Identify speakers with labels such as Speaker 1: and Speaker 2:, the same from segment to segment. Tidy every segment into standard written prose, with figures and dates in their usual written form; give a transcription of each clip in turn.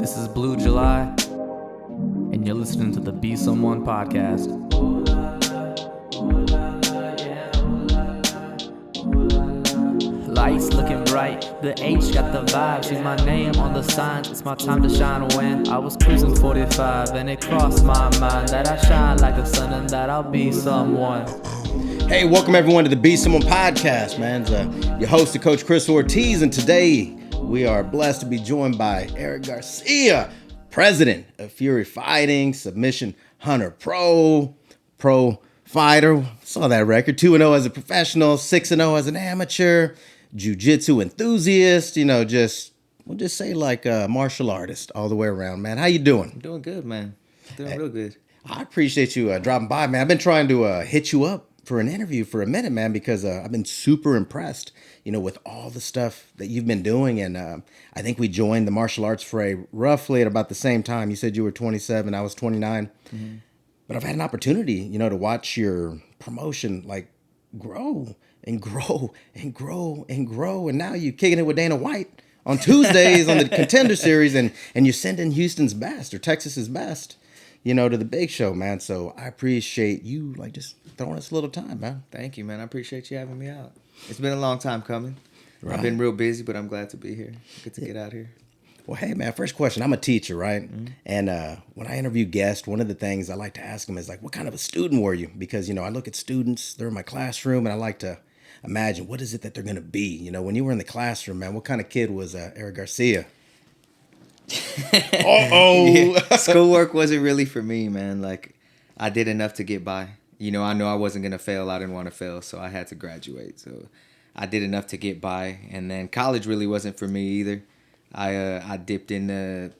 Speaker 1: This is Blue July, and you're listening to the Be Someone podcast. Lights looking bright, the H got the vibe. She's my name on the signs, it's my time to shine. When I was cruising 45, and it crossed my mind that I shine like the sun and that I'll be someone.
Speaker 2: Hey, welcome everyone to the Be Someone podcast, man. It's your host, Coach Chris Ortiz, and today we are blessed to be joined by Eric Garcia, President of Fury Fighting, Submission Hunter Pro Fighter. Saw that record, 2-0 as a professional, 6-0 as an amateur, jiu-jitsu enthusiast, we'll just say like a martial artist all the way around, man. How you doing?
Speaker 1: I'm doing good, man. Doing real good.
Speaker 2: I appreciate you dropping by, man. I've been trying to hit you up for an interview for a minute, man, because I've been super impressed, with all the stuff that you've been doing. And I think we joined the martial arts fray roughly at about the same time. You said you were 27, I was 29. Mm-hmm. But I've had an opportunity, to watch your promotion like grow and grow and grow and grow. And now you're kicking it with Dana White on Tuesdays on the Contender Series, and you're sending Houston's best or Texas's best, to the big show, man. So I appreciate you just throwing us a little time, man.
Speaker 3: Thank you, man. I appreciate you having me out. It's been a long time coming.
Speaker 2: Right.
Speaker 3: I've been real busy, but I'm glad to be here. Good to get out here.
Speaker 2: Well, hey, man, first question. I'm a teacher, right? Mm-hmm. And when I interview guests, one of the things I like to ask them is what kind of a student were you? Because, I look at students, they're in my classroom, and I like to imagine what is it that they're going to be? When you were in the classroom, man, what kind of kid was Eric Garcia?
Speaker 3: Yeah. Schoolwork wasn't really for me, man. I did enough to get by. I know I wasn't going to fail. I didn't want to fail, so I had to graduate. So I did enough to get by. And then college really wasn't for me either. I dipped into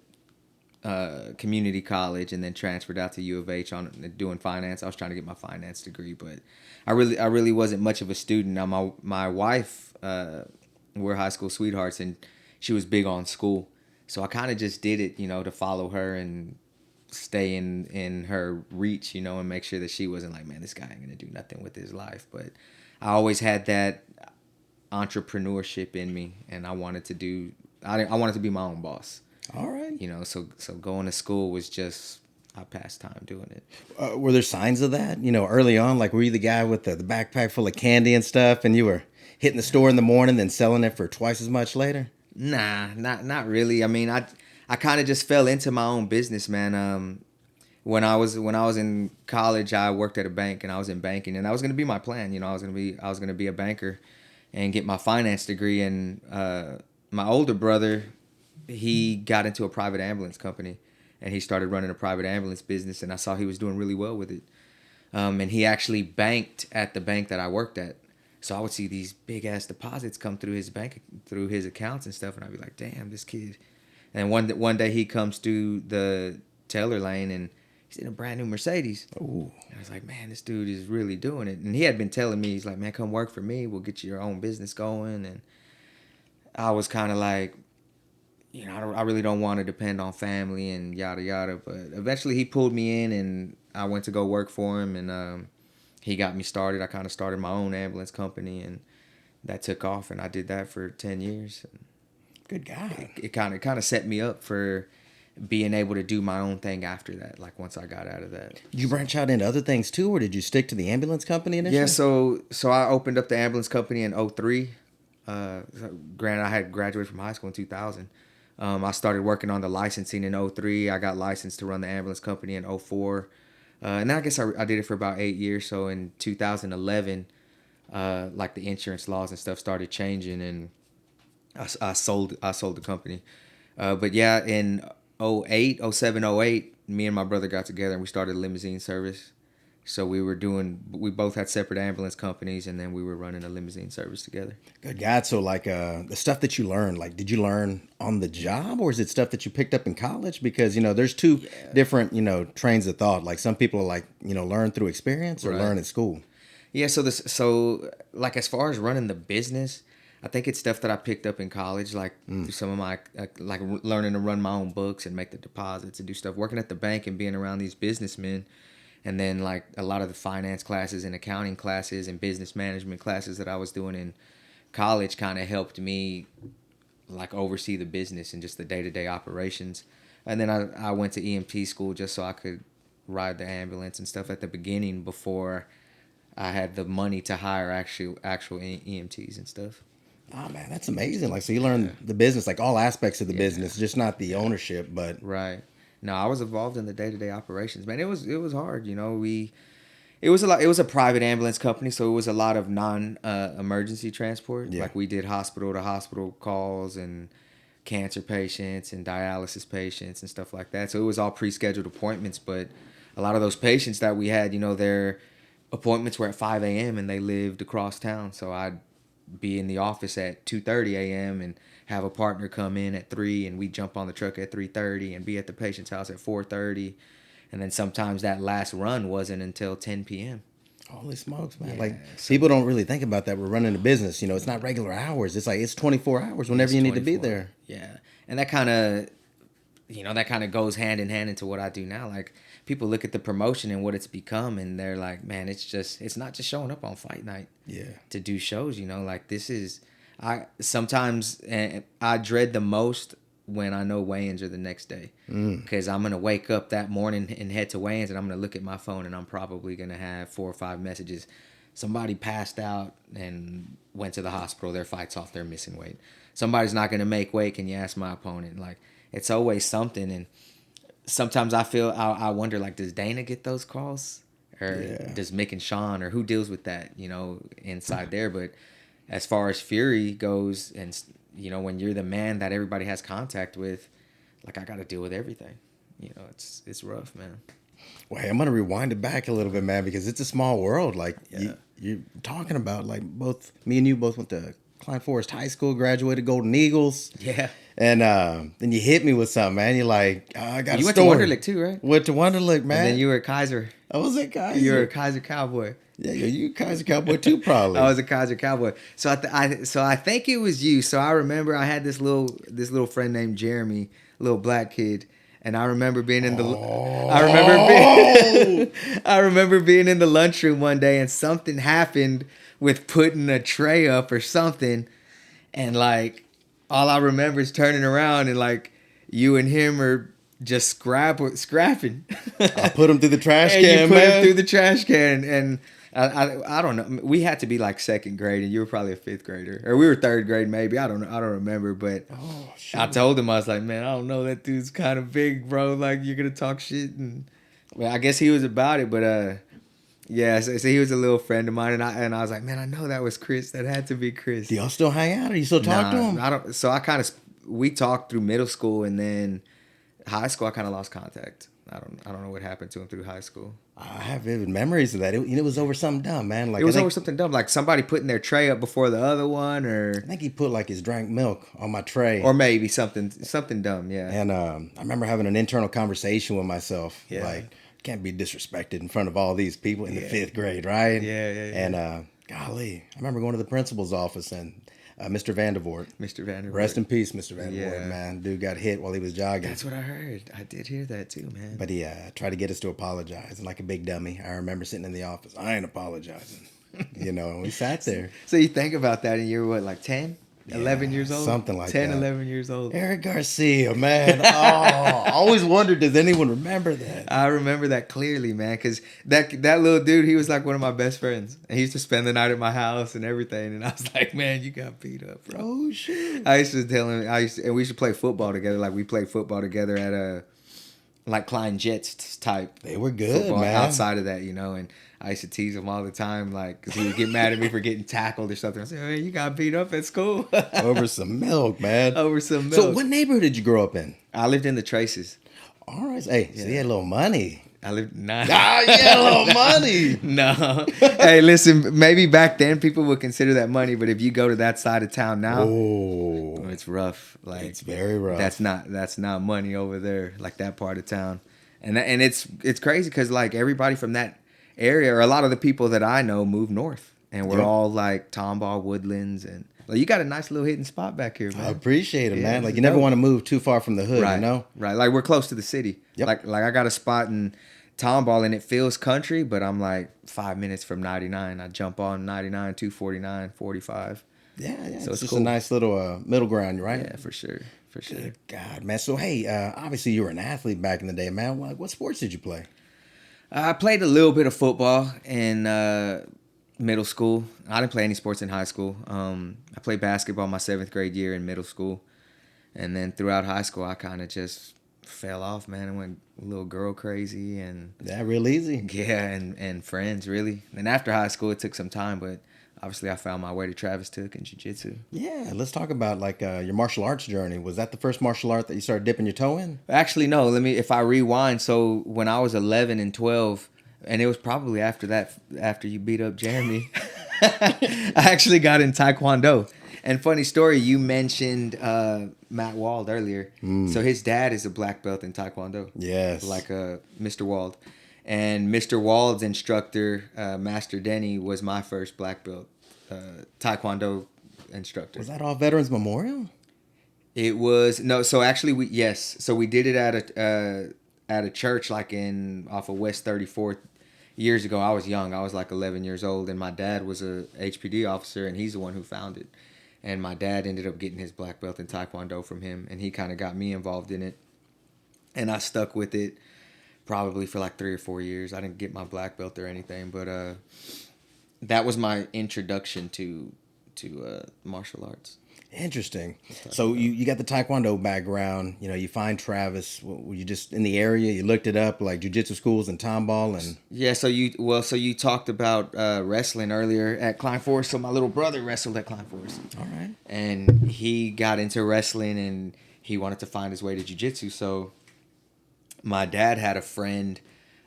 Speaker 3: community college and then transferred out to U of H on doing finance. I was trying to get my finance degree, but I really wasn't much of a student. Now my wife, we're high school sweethearts, and she was big on school. So I kind of just did it, to follow her and stay in her reach, and make sure that she wasn't like, man, this guy ain't going to do nothing with his life. But I always had that entrepreneurship in me, and I wanted to be my own boss.
Speaker 2: All right.
Speaker 3: So going to school was just I passed time doing it.
Speaker 2: Were there signs of that, early on? Were you the guy with the backpack full of candy and stuff, and you were hitting the store in the morning, then selling it for twice as much later?
Speaker 3: Nah, not really. I mean, I kind of just fell into my own business, man. When I was in college, I worked at a bank, and I was in banking, and that was going to be my plan. I was going to be a banker and get my finance degree. And my older brother, he got into a private ambulance company, and he started running a private ambulance business, and I saw he was doing really well with it. And he actually banked at the bank that I worked at. So I would see these big ass deposits come through his bank, through his accounts and stuff, and I'd be like, "Damn, this kid!" And one day he comes through the teller lane, and he's in a brand new Mercedes.
Speaker 2: Ooh.
Speaker 3: And I was like, "Man, this dude is really doing it." And he had been telling me, he's like, "Man, come work for me. We'll get you your own business going." And I was kind of like, I really don't want to depend on family and yada yada. But eventually he pulled me in, and I went to go work for him, and he got me started. I kind of started my own ambulance company, and that took off, and I did that for 10 years.
Speaker 2: Good guy.
Speaker 3: It kind of set me up for being able to do my own thing after that, once I got out of that.
Speaker 2: Did you branch out into other things too, or did you stick to the ambulance company initially?
Speaker 3: Yeah, so I opened up the ambulance company in 2003. Granted, I had graduated from high school in 2000. I started working on the licensing in 2003. I got licensed to run the ambulance company in 2004. And then I guess I did it for about 8 years. So in 2011, the insurance laws and stuff started changing, and I sold the company. But yeah, in 2007, 2008, me and my brother got together and we started a limousine service. So we both had separate ambulance companies, and then we were running a limousine service together.
Speaker 2: Good God. So the stuff that you learned, did you learn on the job, or is it stuff that you picked up in college? Because, there's two different, trains of thought. Some people are learn through experience or
Speaker 3: Right.
Speaker 2: learn at school.
Speaker 3: Yeah. So as far as running the business, I think it's stuff that I picked up in college, through some of my, learning to run my own books and make the deposits and do stuff, working at the bank and being around these businessmen. And then a lot of the finance classes and accounting classes and business management classes that I was doing in college kind of helped me oversee the business and just the day-to-day operations. And then I went to EMT school just so I could ride the ambulance and stuff at the beginning before I had the money to hire actual EMTs and stuff.
Speaker 2: Oh man, that's amazing. Like, so you learn the business, like all aspects of the business, just not the ownership, but
Speaker 3: Right. No, I was involved in the day-to-day operations. Man, it was hard, you know. It was a lot. It was a private ambulance company, so it was a lot of non-emergency transport.
Speaker 2: Yeah.
Speaker 3: Like we did hospital-to-hospital calls and cancer patients and dialysis patients and stuff like that. So it was all pre-scheduled appointments, but a lot of those patients that we had, you know, their appointments were at 5 a.m. and they lived across town. So I'd be in the office at 2:30 a.m. and have a partner come in at 3, and we'd jump on the truck at 3:30 and be at the patient's house at 4:30. And then sometimes that last run wasn't until 10 p.m.
Speaker 2: holy smokes, man.
Speaker 3: Yeah,
Speaker 2: Like,
Speaker 3: so-
Speaker 2: people don't really think about that. We're running a business, you know, it's not regular hours. It's like, it's 24 hours whenever
Speaker 3: It's
Speaker 2: you need to be
Speaker 3: 24.
Speaker 2: there.
Speaker 3: Yeah. And that kind of, you know, that kind of goes hand in hand into what I do now. Like, people look at the promotion and what it's become, and they're like, man, it's not just showing up on fight night
Speaker 2: Yeah.
Speaker 3: to do shows, you know. Like, this is, sometimes I dread the most when I know weigh-ins are the next day, because I'm gonna wake up that morning and head to weigh-ins, and I'm gonna look at my phone, and I'm probably gonna have 4 or 5 messages. Somebody passed out and went to the hospital. Their fight's off. They're missing weight. Somebody's not gonna make weight. Can you ask my opponent? Like, it's always something. And sometimes I wonder, like, does Dana get those calls, or does Mick and Sean, or who deals with that, you know, inside there? But as far as Fury goes, and you know, when you're the man that everybody has contact with, like, I got to deal with everything. You know, it's rough, man.
Speaker 2: Well, hey, I'm going to rewind it back a little bit, man, because it's a small world. Like,
Speaker 3: Yeah.
Speaker 2: you're talking about, like, me and you both went to Klein Forest High School, graduated Golden Eagles.
Speaker 3: Yeah.
Speaker 2: And then you hit me with something, man. You're like, oh, I got
Speaker 3: You
Speaker 2: a
Speaker 3: went to
Speaker 2: story.
Speaker 3: Wonderlic too, right?
Speaker 2: Went to Wonderlic, man.
Speaker 3: And then you were a Kaiser.
Speaker 2: I was at Kaiser.
Speaker 3: You were a Kaiser Cowboy.
Speaker 2: Yeah, you Kaiser Cowboy too, probably.
Speaker 3: I was a Kaiser Cowboy. So I think it was you. So I remember I had this little friend named Jeremy, little black kid, and I remember being in the I remember being in the lunchroom one day, and something happened with putting a tray up or something, and like all I remember is turning around and like you and him are just scrapping.
Speaker 2: I put him through the trash
Speaker 3: And
Speaker 2: can,
Speaker 3: you put
Speaker 2: man.
Speaker 3: him through the trash can, and I don't know. We had to be like 2nd grade, and you were probably a 5th grader, or we were 3rd grade maybe. I don't know. I don't remember, but I told him, I was like, man, I don't know, that dude's kind of big, bro. Like, you're gonna talk shit, and well, I guess he was about it, but yeah. So he was a little friend of mine, and I was like, man, I know that was Chris. That had to be Chris.
Speaker 2: Do y'all still hang out? Or you still talk to him?
Speaker 3: I don't. So we talked through middle school, and then high school I kind of lost contact. I don't know what happened to him through high school.
Speaker 2: I have vivid memories of that. It was over something dumb, man. Like,
Speaker 3: It was over something dumb, like somebody putting their tray up before the other one, or
Speaker 2: I think he put like his drank milk on my tray.
Speaker 3: or maybe something dumb. Yeah.
Speaker 2: And I remember having an internal conversation with myself.
Speaker 3: Yeah.
Speaker 2: Like, can't be disrespected in front of all these people in the 5th grade, right?
Speaker 3: Yeah.
Speaker 2: And golly, I remember going to the principal's office, and Mr. Vandervoort.
Speaker 3: Mr. Vanderbilt.
Speaker 2: Rest in peace, Mr. Vandervoort,
Speaker 3: Yeah.
Speaker 2: man. Dude got hit while he was jogging.
Speaker 3: That's what I heard. I did hear that too, man.
Speaker 2: But he tried to get us to apologize. And like a big dummy, I remember sitting in the office. I ain't apologizing. You know, and we sat there.
Speaker 3: So you think about that, and you're what, like 10? 11 years old?
Speaker 2: something like
Speaker 3: 10,
Speaker 2: that.
Speaker 3: 11 years old.
Speaker 2: Eric Garcia, man. Oh, I always wondered, does anyone remember that?
Speaker 3: I remember that clearly, man, because that little dude, he was like one of my best friends. And he used to spend the night at my house and everything. And I was like, man, you got beat up, bro.
Speaker 2: Oh, shit.
Speaker 3: I used to tell him, and we used to play football together. Like, we played football together at a, like, Klein Jets type.
Speaker 2: They were good,
Speaker 3: football
Speaker 2: man.
Speaker 3: outside of that, you know, and I used to tease him all the time, like, because he would get mad at me for getting tackled or something. I said, man, you got beat up at school.
Speaker 2: Over some milk, man.
Speaker 3: Over some milk.
Speaker 2: So what neighborhood did you grow up in?
Speaker 3: I lived in the Traces.
Speaker 2: All right. Hey, so you had a little money.
Speaker 3: I lived nine.
Speaker 2: Ah, you had a little money.
Speaker 3: No. Hey, listen, maybe back then people would consider that money, but if you go to that side of town now,
Speaker 2: Oh,
Speaker 3: it's rough. Like,
Speaker 2: it's very rough.
Speaker 3: That's not money over there, like that part of town. And it's crazy because like everybody from that area, or a lot of the people that I know, moved north, and we're
Speaker 2: Yep.
Speaker 3: all like Tomball, Woodlands, and like, you got a nice little hidden spot back here, man.
Speaker 2: I appreciate it,
Speaker 3: Yeah,
Speaker 2: man. Like,
Speaker 3: it's
Speaker 2: you never
Speaker 3: dope.
Speaker 2: want to move too far from the hood,
Speaker 3: Right,
Speaker 2: you know?
Speaker 3: right. Like, we're close to the city.
Speaker 2: Yep.
Speaker 3: Like I got a spot in Tomball, and it feels country, but I'm like 5 minutes from 99. I jump on 99, 249, 45.
Speaker 2: Yeah.
Speaker 3: So
Speaker 2: it's
Speaker 3: it's
Speaker 2: just
Speaker 3: cool.
Speaker 2: a nice little middle ground, right?
Speaker 3: Yeah, for sure. for sure.
Speaker 2: Good God, man. So, hey, obviously you were an athlete back in the day, man. What sports did you play?
Speaker 3: I played a little bit of football in middle school. I didn't play any sports in high school. I played basketball my 7th grade year in middle school. And then throughout high school, I kind of just fell off, man. I went a little girl crazy and
Speaker 2: That real easy.
Speaker 3: yeah, and friends really. And after high school, it took some time, but obviously I found my way to Travis Took and jiu-jitsu.
Speaker 2: Yeah, let's talk about like your martial arts journey. Was that the first martial art that you started dipping your toe in?
Speaker 3: Actually, no. If I rewind, so when I was 11 and 12, and it was probably after that, after you beat up Jeremy, I actually got in Taekwondo. And funny story, you mentioned Matt Wald earlier. So his dad is a black belt in Taekwondo.
Speaker 2: Yes.
Speaker 3: Like Mr. Wald. And Mr. Wald's instructor, Master Denny, was my first black belt Taekwondo instructor.
Speaker 2: Was that all Veterans Memorial?
Speaker 3: It was no. So actually, yes. So we did it at a church like off of West 34th. Years ago. I was young. I was like 11 years old, and my dad was a HPD officer, and he's the one who found it. And my dad ended up getting his black belt in Taekwondo from him, and he kind of got me involved in it. And I stuck with it probably for like 3 or 4 years. I didn't get my black belt or anything, but that was my introduction to martial arts.
Speaker 2: Interesting. So you got the Taekwondo background. You know, you find Travis. Were you just in the area? You looked it up, like jiu-jitsu schools and tomball and...
Speaker 3: Yeah, so you talked about wrestling earlier at Klein Forest. So my little brother wrestled at Klein Forest.
Speaker 2: All right.
Speaker 3: And he got into wrestling and he wanted to find his way to jiu-jitsu. So my dad had a friend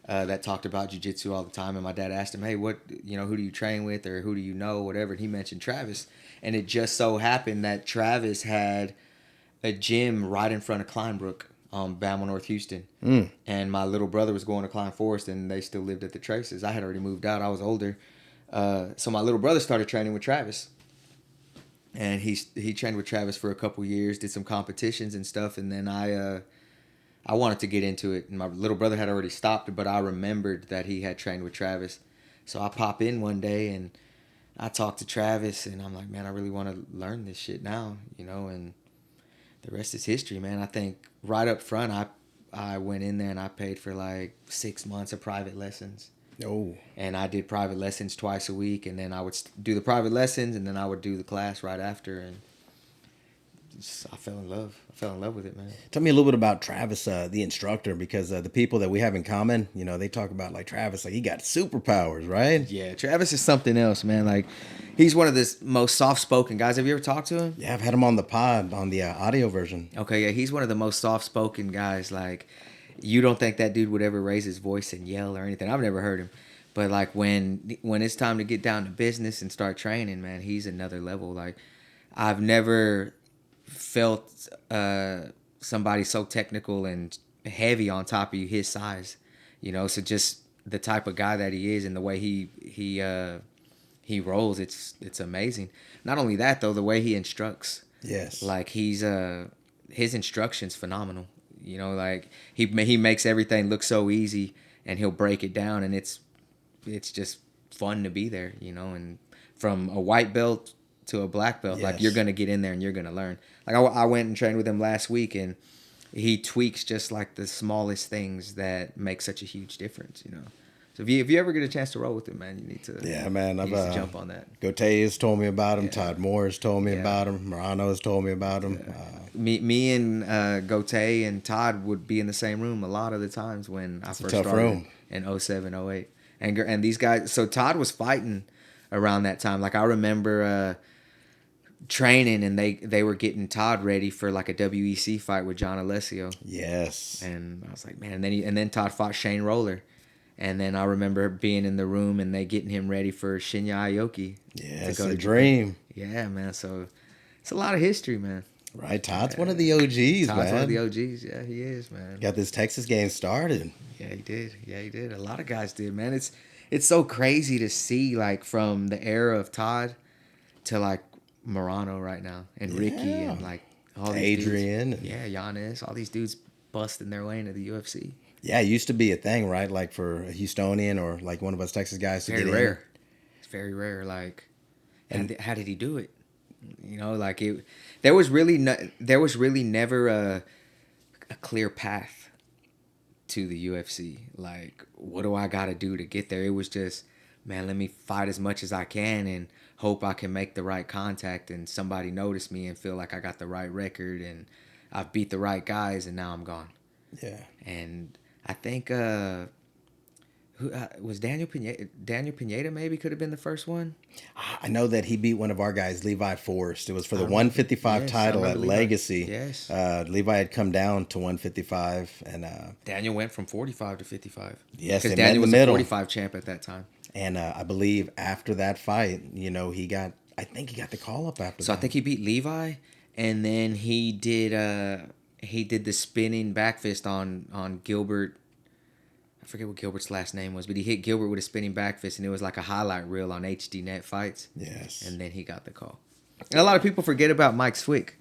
Speaker 3: that talked about jiu-jitsu all the time. And my dad asked him, hey, who do you train with or who do you know, whatever. And he mentioned Travis. And it just so happened that Travis had a gym right in front of Kleinbrook on Bama North Houston. And my little brother was going to Klein Forest and they still lived at the Traces. I had already moved out. I was older. So my little brother started training with Travis. And he trained with Travis for a couple years, did some competitions and stuff. And then I wanted to get into it. And my little brother had already stopped, but I remembered that he had trained with Travis. So I pop in one day and I talked to Travis and I'm like, man, I really want to learn this shit now, and the rest is history, man. I think right up front, I went in there and I paid for like 6 months of private lessons.
Speaker 2: Oh.
Speaker 3: And I did private lessons twice a week, and then I would do the private lessons and then I would do the class right after, and I fell in love. I fell in love with it, man.
Speaker 2: Tell me a little bit about Travis, the instructor, because the people that we have in common, they talk about like Travis, like he got superpowers, right?
Speaker 3: Yeah, Travis is something else, man. Like he's one of the most soft-spoken guys. Have you ever talked to him?
Speaker 2: Yeah, I've had him on the pod, on the audio version.
Speaker 3: Okay, yeah, he's one of the most soft-spoken guys. Like you don't think that dude would ever raise his voice and yell or anything. I've never heard him. But like when it's time to get down to business and start training, man, he's another level. Like I've never felt somebody so technical and heavy on top of you his size, so just the type of guy that he is and the way he rolls, it's amazing. Not only that though, the way he instructs,
Speaker 2: yes,
Speaker 3: like he's his instruction's phenomenal. Like he makes everything look so easy and he'll break it down, and it's just fun to be there, and from a white belt to a black belt,
Speaker 2: yes,
Speaker 3: like you're gonna get in there and you're gonna learn. Like I went and trained with him last week, and he tweaks just like the smallest things that make such a huge difference. So if you ever get a chance to roll with him, man, you need to.
Speaker 2: Yeah, man, I've
Speaker 3: jump on that.
Speaker 2: Gote has told me about him. Yeah. Todd Moore has told me
Speaker 3: Yeah.
Speaker 2: about him. Morano has told me about him.
Speaker 3: Yeah. Me and Gote and Todd would be in the same room a lot of the times when I first started
Speaker 2: room.
Speaker 3: in 07, 08. And these guys. So Todd was fighting around that time. Like I remember. Training, and they were getting Todd ready for like a WEC fight with John Alessio.
Speaker 2: Yes.
Speaker 3: And I was like, man, and then Todd fought Shane Roller. And then I remember being in the room and they getting him ready for Shinya Aoki.
Speaker 2: Yeah, it's a dream.
Speaker 3: Yeah, man. So it's a lot of history, man.
Speaker 2: Right. Todd's one of the OGs,
Speaker 3: Todd's
Speaker 2: man.
Speaker 3: one of the OGs. Yeah, he is, man.
Speaker 2: Got this Texas game started.
Speaker 3: Yeah, he did. A lot of guys did, man. It's so crazy to see, like, from the era of Todd to like Morano right now, and Ricky, and like all these
Speaker 2: Adrian,
Speaker 3: dudes. Yeah, Giannis, all these dudes busting their way into the UFC.
Speaker 2: Yeah, it used to be a thing, right? Like for a Houstonian or like one of us Texas guys to
Speaker 3: very
Speaker 2: get
Speaker 3: rare.
Speaker 2: in.
Speaker 3: It's very rare. Like, and how did he do it? You know, like there was really never a clear path to the UFC. Like, what do I got to do to get there? It was just, man, let me fight as much as I can and hope I can make the right contact and somebody notice me and feel like I got the right record and I've beat the right guys and now I'm gone.
Speaker 2: Yeah.
Speaker 3: And I think who was Daniel Pineda? Daniel Pineda maybe could have been the first one.
Speaker 2: I know that he beat one of our guys, Levi Forrest. It was for the 155
Speaker 3: yes,
Speaker 2: title at
Speaker 3: Levi.
Speaker 2: Legacy.
Speaker 3: Yes.
Speaker 2: Levi had come down to 155, and
Speaker 3: Daniel went from 45 to 55.
Speaker 2: Yes,
Speaker 3: because
Speaker 2: they met in
Speaker 3: Daniel
Speaker 2: the
Speaker 3: was
Speaker 2: middle.
Speaker 3: a 45 champ at that time.
Speaker 2: And I believe after that fight, you know, I think he got the call up after
Speaker 3: So
Speaker 2: that.
Speaker 3: I think he beat Levi, and then he did the spinning back fist on Gilbert. I forget what Gilbert's last name was, but he hit Gilbert with a spinning back fist, and it was like a highlight reel on HD Net Fights.
Speaker 2: Yes.
Speaker 3: And then he got the call. And a lot of people forget about Mike Swick.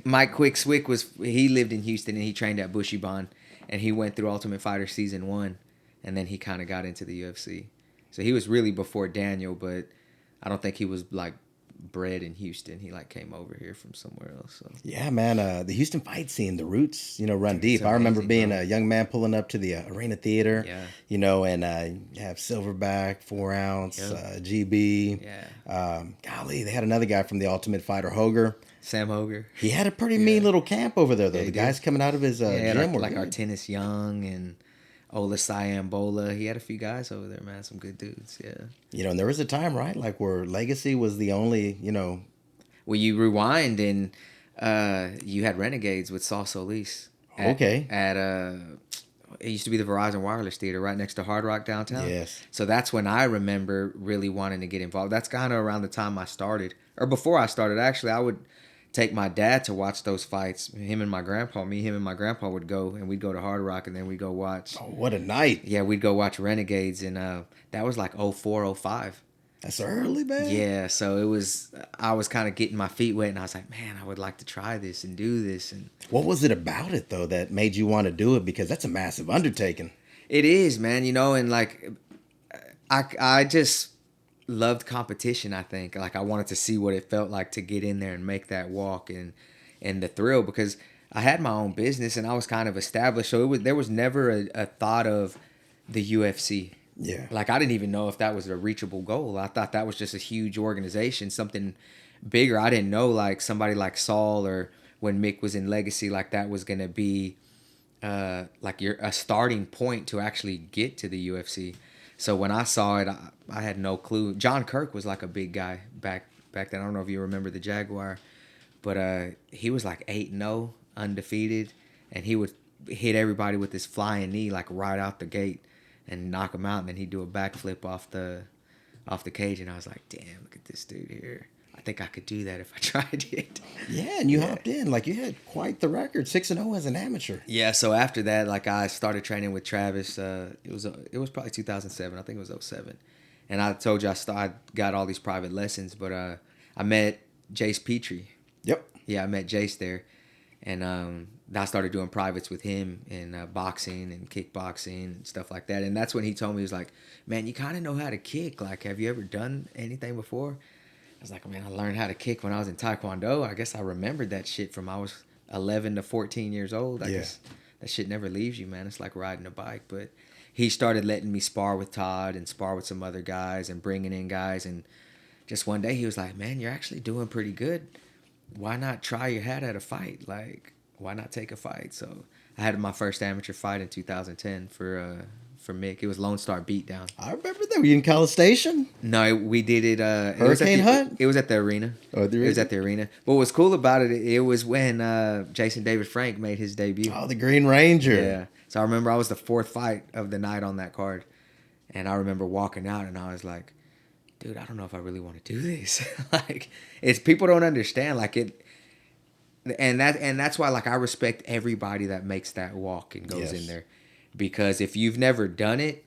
Speaker 3: Mike Swick he lived in Houston, and he trained at Bushy Bond, and he went through Ultimate Fighter Season 1, and then he kind of got into the UFC. So he was really before Daniel, but I don't think he was like bred in Houston. He like came over here from somewhere else. So.
Speaker 2: Yeah, man. The Houston fight scene, the roots, you know, run deep.
Speaker 3: It's
Speaker 2: I remember
Speaker 3: amazing,
Speaker 2: being
Speaker 3: bro.
Speaker 2: a young man pulling up to the Arena Theater.
Speaker 3: Yeah.
Speaker 2: You know, and you have Silverback, 4 ounce,
Speaker 3: Yep.
Speaker 2: GB.
Speaker 3: Yeah.
Speaker 2: Golly, they had another guy from the Ultimate Fighter, Hoger.
Speaker 3: Sam Hoger.
Speaker 2: He had a pretty mean little camp over there, though.
Speaker 3: Yeah,
Speaker 2: the
Speaker 3: he
Speaker 2: guys
Speaker 3: did.
Speaker 2: coming out of his gym were
Speaker 3: like
Speaker 2: good.
Speaker 3: Artenis Young and Olasai Ambola. He had a few guys over there, man. Some good dudes. Yeah.
Speaker 2: You know, and there was a time, right, like where Legacy was the only, you know.
Speaker 3: Well, you rewind and you had Renegades with Saul Solis.
Speaker 2: Okay.
Speaker 3: It used to be the Verizon Wireless Theater right next to Hard Rock downtown.
Speaker 2: Yes.
Speaker 3: So that's when I remember really wanting to get involved. That's kind of around the time I started. Or before I started, actually. I would take my dad to watch those fights. Him and my grandpa would go, and we'd go to Hard Rock, and then we'd go watch.
Speaker 2: Oh, what a night.
Speaker 3: Yeah, we'd go watch Renegades, and that was like 04, 05.
Speaker 2: That's early, man.
Speaker 3: Yeah, so I was kind of getting my feet wet, and I was like, man, I would like to try this and do this. And
Speaker 2: What was it about it, though, that made you want to do it? Because that's a massive undertaking.
Speaker 3: it is, man, you know, and like, I just loved competition, I think. Like, I wanted to see what it felt like to get in there and make that walk and the thrill, because I had my own business, and I was kind of established, so there was never a thought of the UFC.
Speaker 2: Yeah.
Speaker 3: Like, I didn't even know if that was a reachable goal. I thought that was just a huge organization, something bigger. I didn't know, like, somebody like Saul or when Mick was in Legacy, like, that was going to be, like, a starting point to actually get to the UFC. So when I saw it, I had no clue. John Kirk was, like, a big guy back then. I don't know if you remember the Jaguar. But he was, like, 8-0, undefeated. And he would hit everybody with this flying knee, like, right out the gate. And knock him out, and then he'd do a backflip off the cage, and I was like, "Damn, look at this dude here! I think I could do that if I tried it."
Speaker 2: Yeah, and you hopped in. Like, you had quite the record, 6-0 as an amateur.
Speaker 3: Yeah. So after that, like, I started training with Travis. It was probably 2007. I think it was 07. And I told you I got all these private lessons, but I met Jace Petrie.
Speaker 2: Yep.
Speaker 3: Yeah, I met Jace there, and I started doing privates with him in boxing and kickboxing and stuff like that. And that's when he told me, he was like, man, you kind of know how to kick. Like, have you ever done anything before? I was like, man, I learned how to kick when I was in Taekwondo. I guess I remembered that shit from I was 11 to 14 years old. I guess that shit never leaves you, man. It's like riding a bike. But he started letting me spar with Todd and spar with some other guys and bringing in guys. And just one day he was like, man, you're actually doing pretty good. Why not try your hat at a fight? Like, why not take a fight? So I had my first amateur fight in 2010 for Mick. It was Lone Star Beatdown.
Speaker 2: I remember that. Were you in College Station?
Speaker 3: No, we did it.
Speaker 2: Hurricane Hut?
Speaker 3: It was at the arena.
Speaker 2: Oh, the
Speaker 3: It was at the arena. But what was cool about it, it was when Jason David Frank made his debut.
Speaker 2: Oh, the Green Ranger.
Speaker 3: Yeah. So I remember I was the fourth fight of the night on that card. And I remember walking out, and I was like, dude, I don't know if I really want to do this. Like, it's people don't understand. Like, it. And that's why, like, I respect everybody that makes that walk and goes in there, because if you've never done it,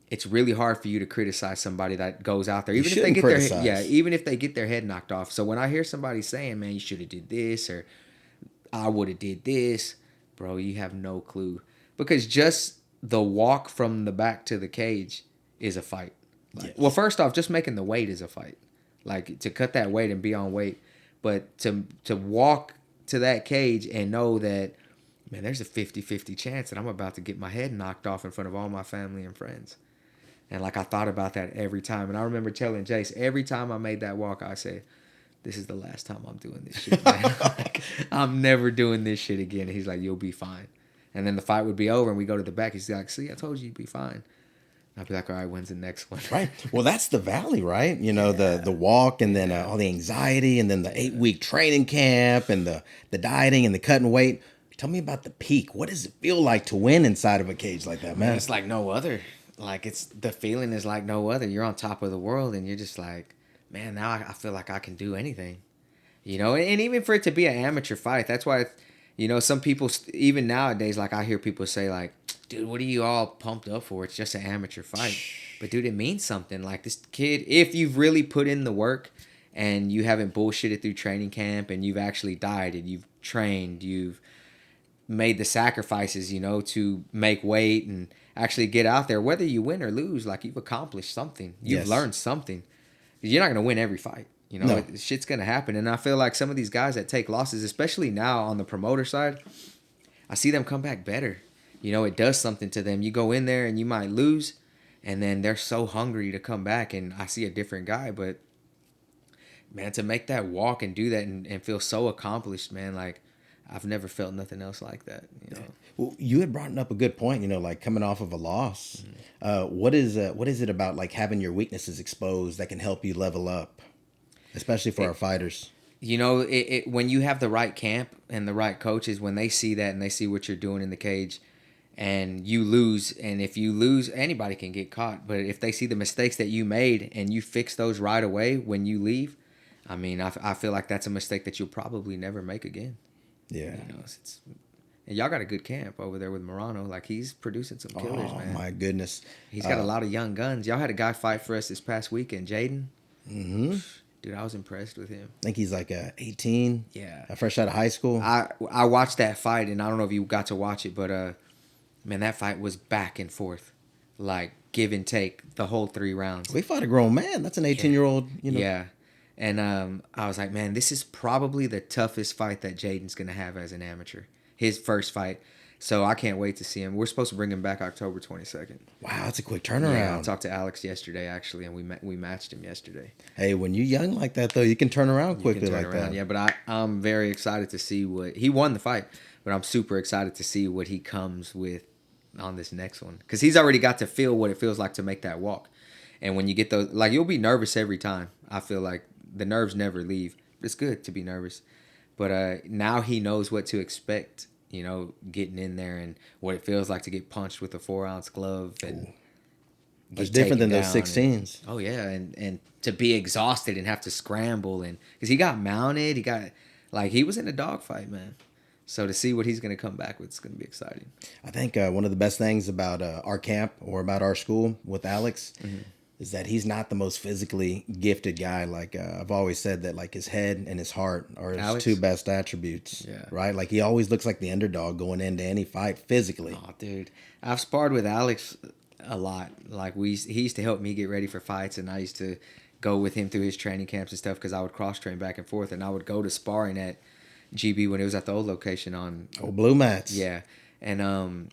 Speaker 3: it's really hard for you to criticize somebody that goes out there, even if they get even if they get their head knocked off. So when I hear somebody saying, "Man, you should have did this," or "I would have did this," bro, you have no clue, because just the walk from the back to the cage is a fight. Like, well, first off, just making the weight is a fight. like to cut that weight and be on weight. But to walk to that cage and know that, man, there's a 50-50 chance that I'm about to get my head knocked off in front of all my family and friends. And like I thought about that every time. And I remember telling Jace, every time I made that walk, I said, this is the last time I'm doing this shit, man. Like, I'm never doing this shit again. And he's like, you'll be fine. And then the fight would be over and we go to the back. He's like, see, I told you you'd be fine. I'd be like, all right, when's the next one?
Speaker 2: Right. Well, that's the valley, right? You know, the walk, and then all the anxiety, and then the 8-week training camp, and the dieting and the cutting weight. Tell me about the peak. What does it feel like to win inside of a cage like that, man?
Speaker 3: It's like no other. Like the feeling is like no other. You're on top of the world and you're just like, man, now I feel like I can do anything. You know, and even for it to be an amateur fight, that's why, you know, some people, even nowadays, like I hear people say like, dude, what are you all pumped up for? It's just an amateur fight. But dude, it means something. Like this kid, if you've really put in the work and you haven't bullshitted through training camp and you've actually dieted, you've trained, you've made the sacrifices, you know, to make weight and actually get out there, whether you win or lose, like you've accomplished something. You've learned something. You're not going to win every fight. You know, shit's going to happen. And I feel like some of these guys that take losses, especially now on the promoter side, I see them come back better. You know, it does something to them. You go in there and you might lose, and then they're so hungry to come back, and I see a different guy. But, man, to make that walk and do that and feel so accomplished, man, like, I've never felt nothing else like that. You know.
Speaker 2: Well, you had brought up a good point. You know, like coming off of a loss. What is it about like having your weaknesses exposed that can help you level up, especially for our fighters?
Speaker 3: You know, when you have the right camp and the right coaches, when they see that and they see what you're doing in the cage, and you lose, and if you lose, anybody can get caught. But if they see the mistakes that you made and you fix those right away when you leave, I mean, I feel like that's a mistake that you'll probably never make again.
Speaker 2: Yeah.
Speaker 3: You know, and y'all got a good camp over there with Morano. Like, he's producing some killers, man.
Speaker 2: Oh, my goodness.
Speaker 3: He's got a lot of young guns. Y'all had a guy fight for us this past weekend, Jaden.
Speaker 2: Mm-hmm.
Speaker 3: Dude, I was impressed with him.
Speaker 2: I think he's like 18.
Speaker 3: Yeah.
Speaker 2: Fresh out of high school.
Speaker 3: I watched that fight, and I don't know if you got to watch it, but, man, that fight was back and forth. Like, give and take the whole 3 rounds.
Speaker 2: We fought a grown man. That's an 18-year-old, you know.
Speaker 3: Yeah. And I was like, man, this is probably the toughest fight that Jaden's going to have as an amateur. His first fight. So I can't wait to see him. We're supposed to bring him back October 22nd.
Speaker 2: Wow, that's a quick turnaround.
Speaker 3: Yeah, I talked to Alex yesterday, actually, and we matched him yesterday.
Speaker 2: Hey, when you're young like that, though, you can turn around quickly that.
Speaker 3: Yeah, but I'm very excited to see what... He won the fight, but I'm super excited to see what he comes with on this next one. Because he's already got to feel what it feels like to make that walk. And when you get those... Like, you'll be nervous every time. I feel like the nerves never leave. It's good to be nervous. But now he knows what to expect, you know, getting in there and what it feels like to get punched with a 4-ounce glove. And
Speaker 2: it's different than those 16s.
Speaker 3: Oh, yeah. And to be exhausted and have to scramble. And because he got mounted. He was in a dogfight, man. So to see what he's going to come back with, it's going to be exciting.
Speaker 2: I think one of the best things about our camp or about our school with Alex is that he's not the most physically gifted guy. Like I've always said that like his head and his heart are his
Speaker 3: Alex?
Speaker 2: 2 best attributes.
Speaker 3: Yeah.
Speaker 2: Right? Like he always looks like the underdog going into any fight physically.
Speaker 3: Oh, dude. I've sparred with Alex a lot. Like he used to help me get ready for fights, and I used to go with him through his training camps and stuff because I would cross-train back and forth, and I would go to sparring at GB when it was at the old location on...
Speaker 2: Oh, blue mats.
Speaker 3: Yeah. And,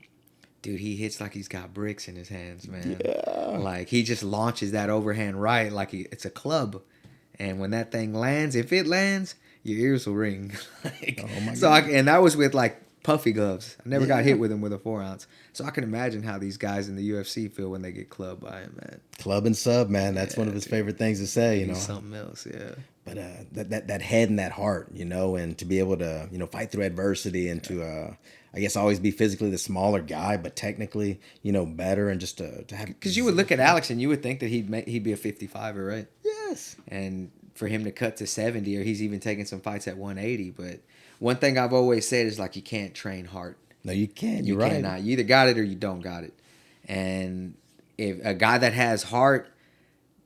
Speaker 3: dude, he hits like he's got bricks in his hands, man.
Speaker 2: Yeah.
Speaker 3: Like, he just launches that overhand right like it's a club. And when that thing lands, if it lands, your ears will ring. Like,
Speaker 2: oh, my
Speaker 3: God. And that was with, like, puffy gloves. I never got hit with him with a 4-ounce. So I can imagine how these guys in the UFC feel when they get clubbed by him, man.
Speaker 2: Club and sub, man. That's one of his favorite things to say, you know.
Speaker 3: Something else, yeah.
Speaker 2: But that head and that heart, you know, and to be able to, you know, fight through adversity and to, I guess, always be physically the smaller guy, but technically, you know, better, and just to have...
Speaker 3: Because you would look at Alex and you would think that he'd be a 55er, right?
Speaker 2: Yes.
Speaker 3: And for him to cut to 70, or he's even taking some fights at 180. But one thing I've always said is, like, you can't train heart.
Speaker 2: No, you can't.
Speaker 3: You
Speaker 2: right.
Speaker 3: cannot. You either got it or you don't got it. And if a guy that has heart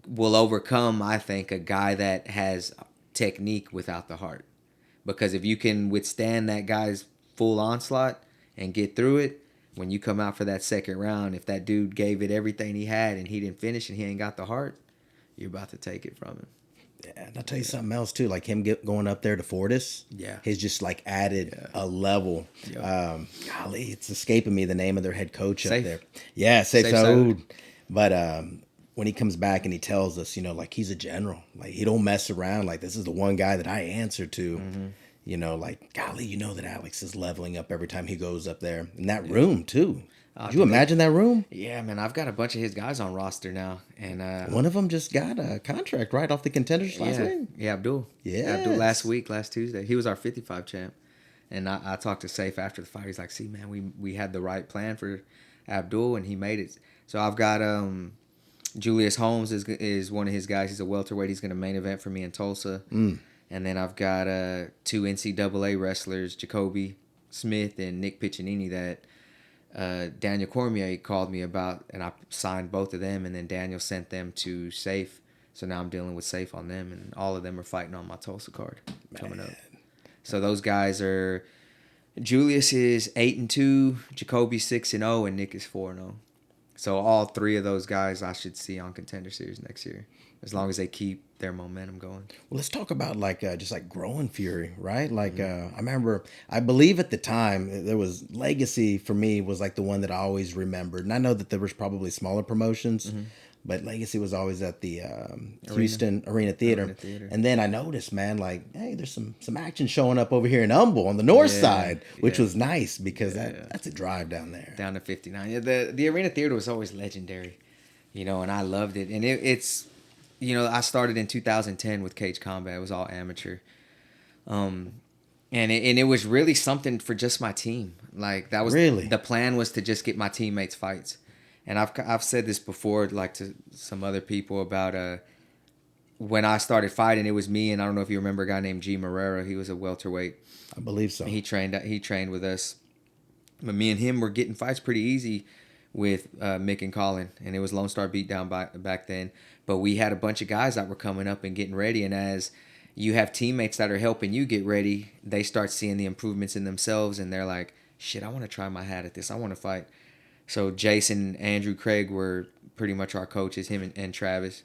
Speaker 3: will overcome, I think, a guy that has technique without the heart. Because if you can withstand that guy's full onslaught and get through it, when you come out for that second round, if that dude gave it everything he had and he didn't finish and he ain't got the heart, you're about to take it from him.
Speaker 2: Yeah, and I'll tell you something else too. Like him going up there to Fortis,
Speaker 3: Yeah.
Speaker 2: he's just like added a level.
Speaker 3: Yeah.
Speaker 2: Golly, it's escaping me the name of their head coach
Speaker 3: Safe.
Speaker 2: up there. Yeah, Safe
Speaker 3: Safe
Speaker 2: Saud.
Speaker 3: Saud.
Speaker 2: But when he comes back and he tells us, like he's a general, like he don't mess around. Like this is the one guy that I answer to. Like golly, that Alex is leveling up every time he goes up there in that room too. Could you imagine that room?
Speaker 3: Yeah, man, I've got a bunch of his guys on roster now, and
Speaker 2: One of them just got a contract right off the contenders last week.
Speaker 3: Yeah, Abdul.
Speaker 2: Yes.
Speaker 3: Yeah, Abdul last Tuesday. He was our 55 champ. And I talked to Safe after the fight. He's like, see, man, we had the right plan for Abdul, and he made it. So I've got Julius Holmes is one of his guys. He's a welterweight. He's going to main event for me in Tulsa. And then I've got 2 NCAA wrestlers, Jacoby Smith and Nick Piccinini, that Daniel Cormier called me about, and I signed both of them, and then Daniel sent them to Safe. So now I'm dealing with Safe on them, and all of them are fighting on my Tulsa card coming up. So those guys are, Julius is 8-2, Jacoby 6-0, and Nick is 4-0. So all 3 of those guys I should see on Contender Series next year, as long as they keep their momentum going.
Speaker 2: Well, let's talk about just like growing fury, right? Like I believe at the time there was Legacy for me was like the one that I always remembered, and I know that there was probably smaller promotions. But Legacy was always at the Houston Arena Theater. And then I noticed, man, like, hey, there's some action showing up over here in Humble on the north side, which was nice because that's a drive down there.
Speaker 3: Down to 59. Yeah, the Arena Theater was always legendary, and I loved it. And it's, I started in 2010 with Cage Combat. It was all amateur. And it was really something for just my team. Like, that was
Speaker 2: really
Speaker 3: the plan, was to just get my teammates fights. And I've said this before, like to some other people, about when I started fighting, it was me, and I don't know if you remember a guy named G. Marrera. He was a welterweight.
Speaker 2: I believe so.
Speaker 3: He trained with us. But me and him were getting fights pretty easy with Mick and Colin, and it was Lone Star Beatdown back then. But we had a bunch of guys that were coming up and getting ready, and as you have teammates that are helping you get ready, they start seeing the improvements in themselves, and they're like, shit, I want to try my hat at this. I want to fight. So Jason, Andrew, Craig were pretty much our coaches, him and Travis.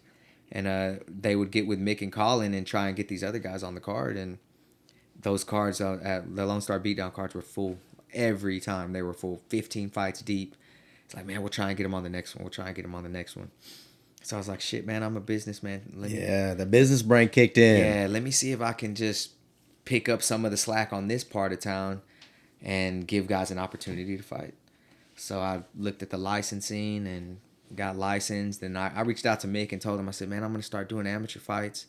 Speaker 3: And they would get with Mick and Colin and try and get these other guys on the card. And those cards, the Lone Star Beatdown cards, were full. Every time they were full, 15 fights deep. It's like, man, we'll try and get him on the next one. So I was like, shit, man, I'm a businessman.
Speaker 2: The business brain kicked in.
Speaker 3: Yeah, let me see if I can just pick up some of the slack on this part of town and give guys an opportunity to fight. So I looked at the licensing and got licensed. And I reached out to Mick and told him, I said, man, I'm going to start doing amateur fights.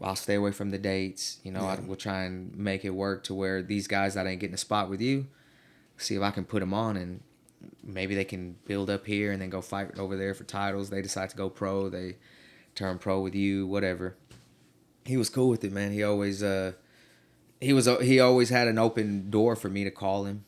Speaker 3: I'll stay away from the dates. We'll try and make it work to where these guys that ain't getting a spot with you, see if I can put them on, and maybe they can build up here and then go fight over there for titles. They decide to go pro. They turn pro with you, whatever. He was cool with it, man. He always he always had an open door for me to call him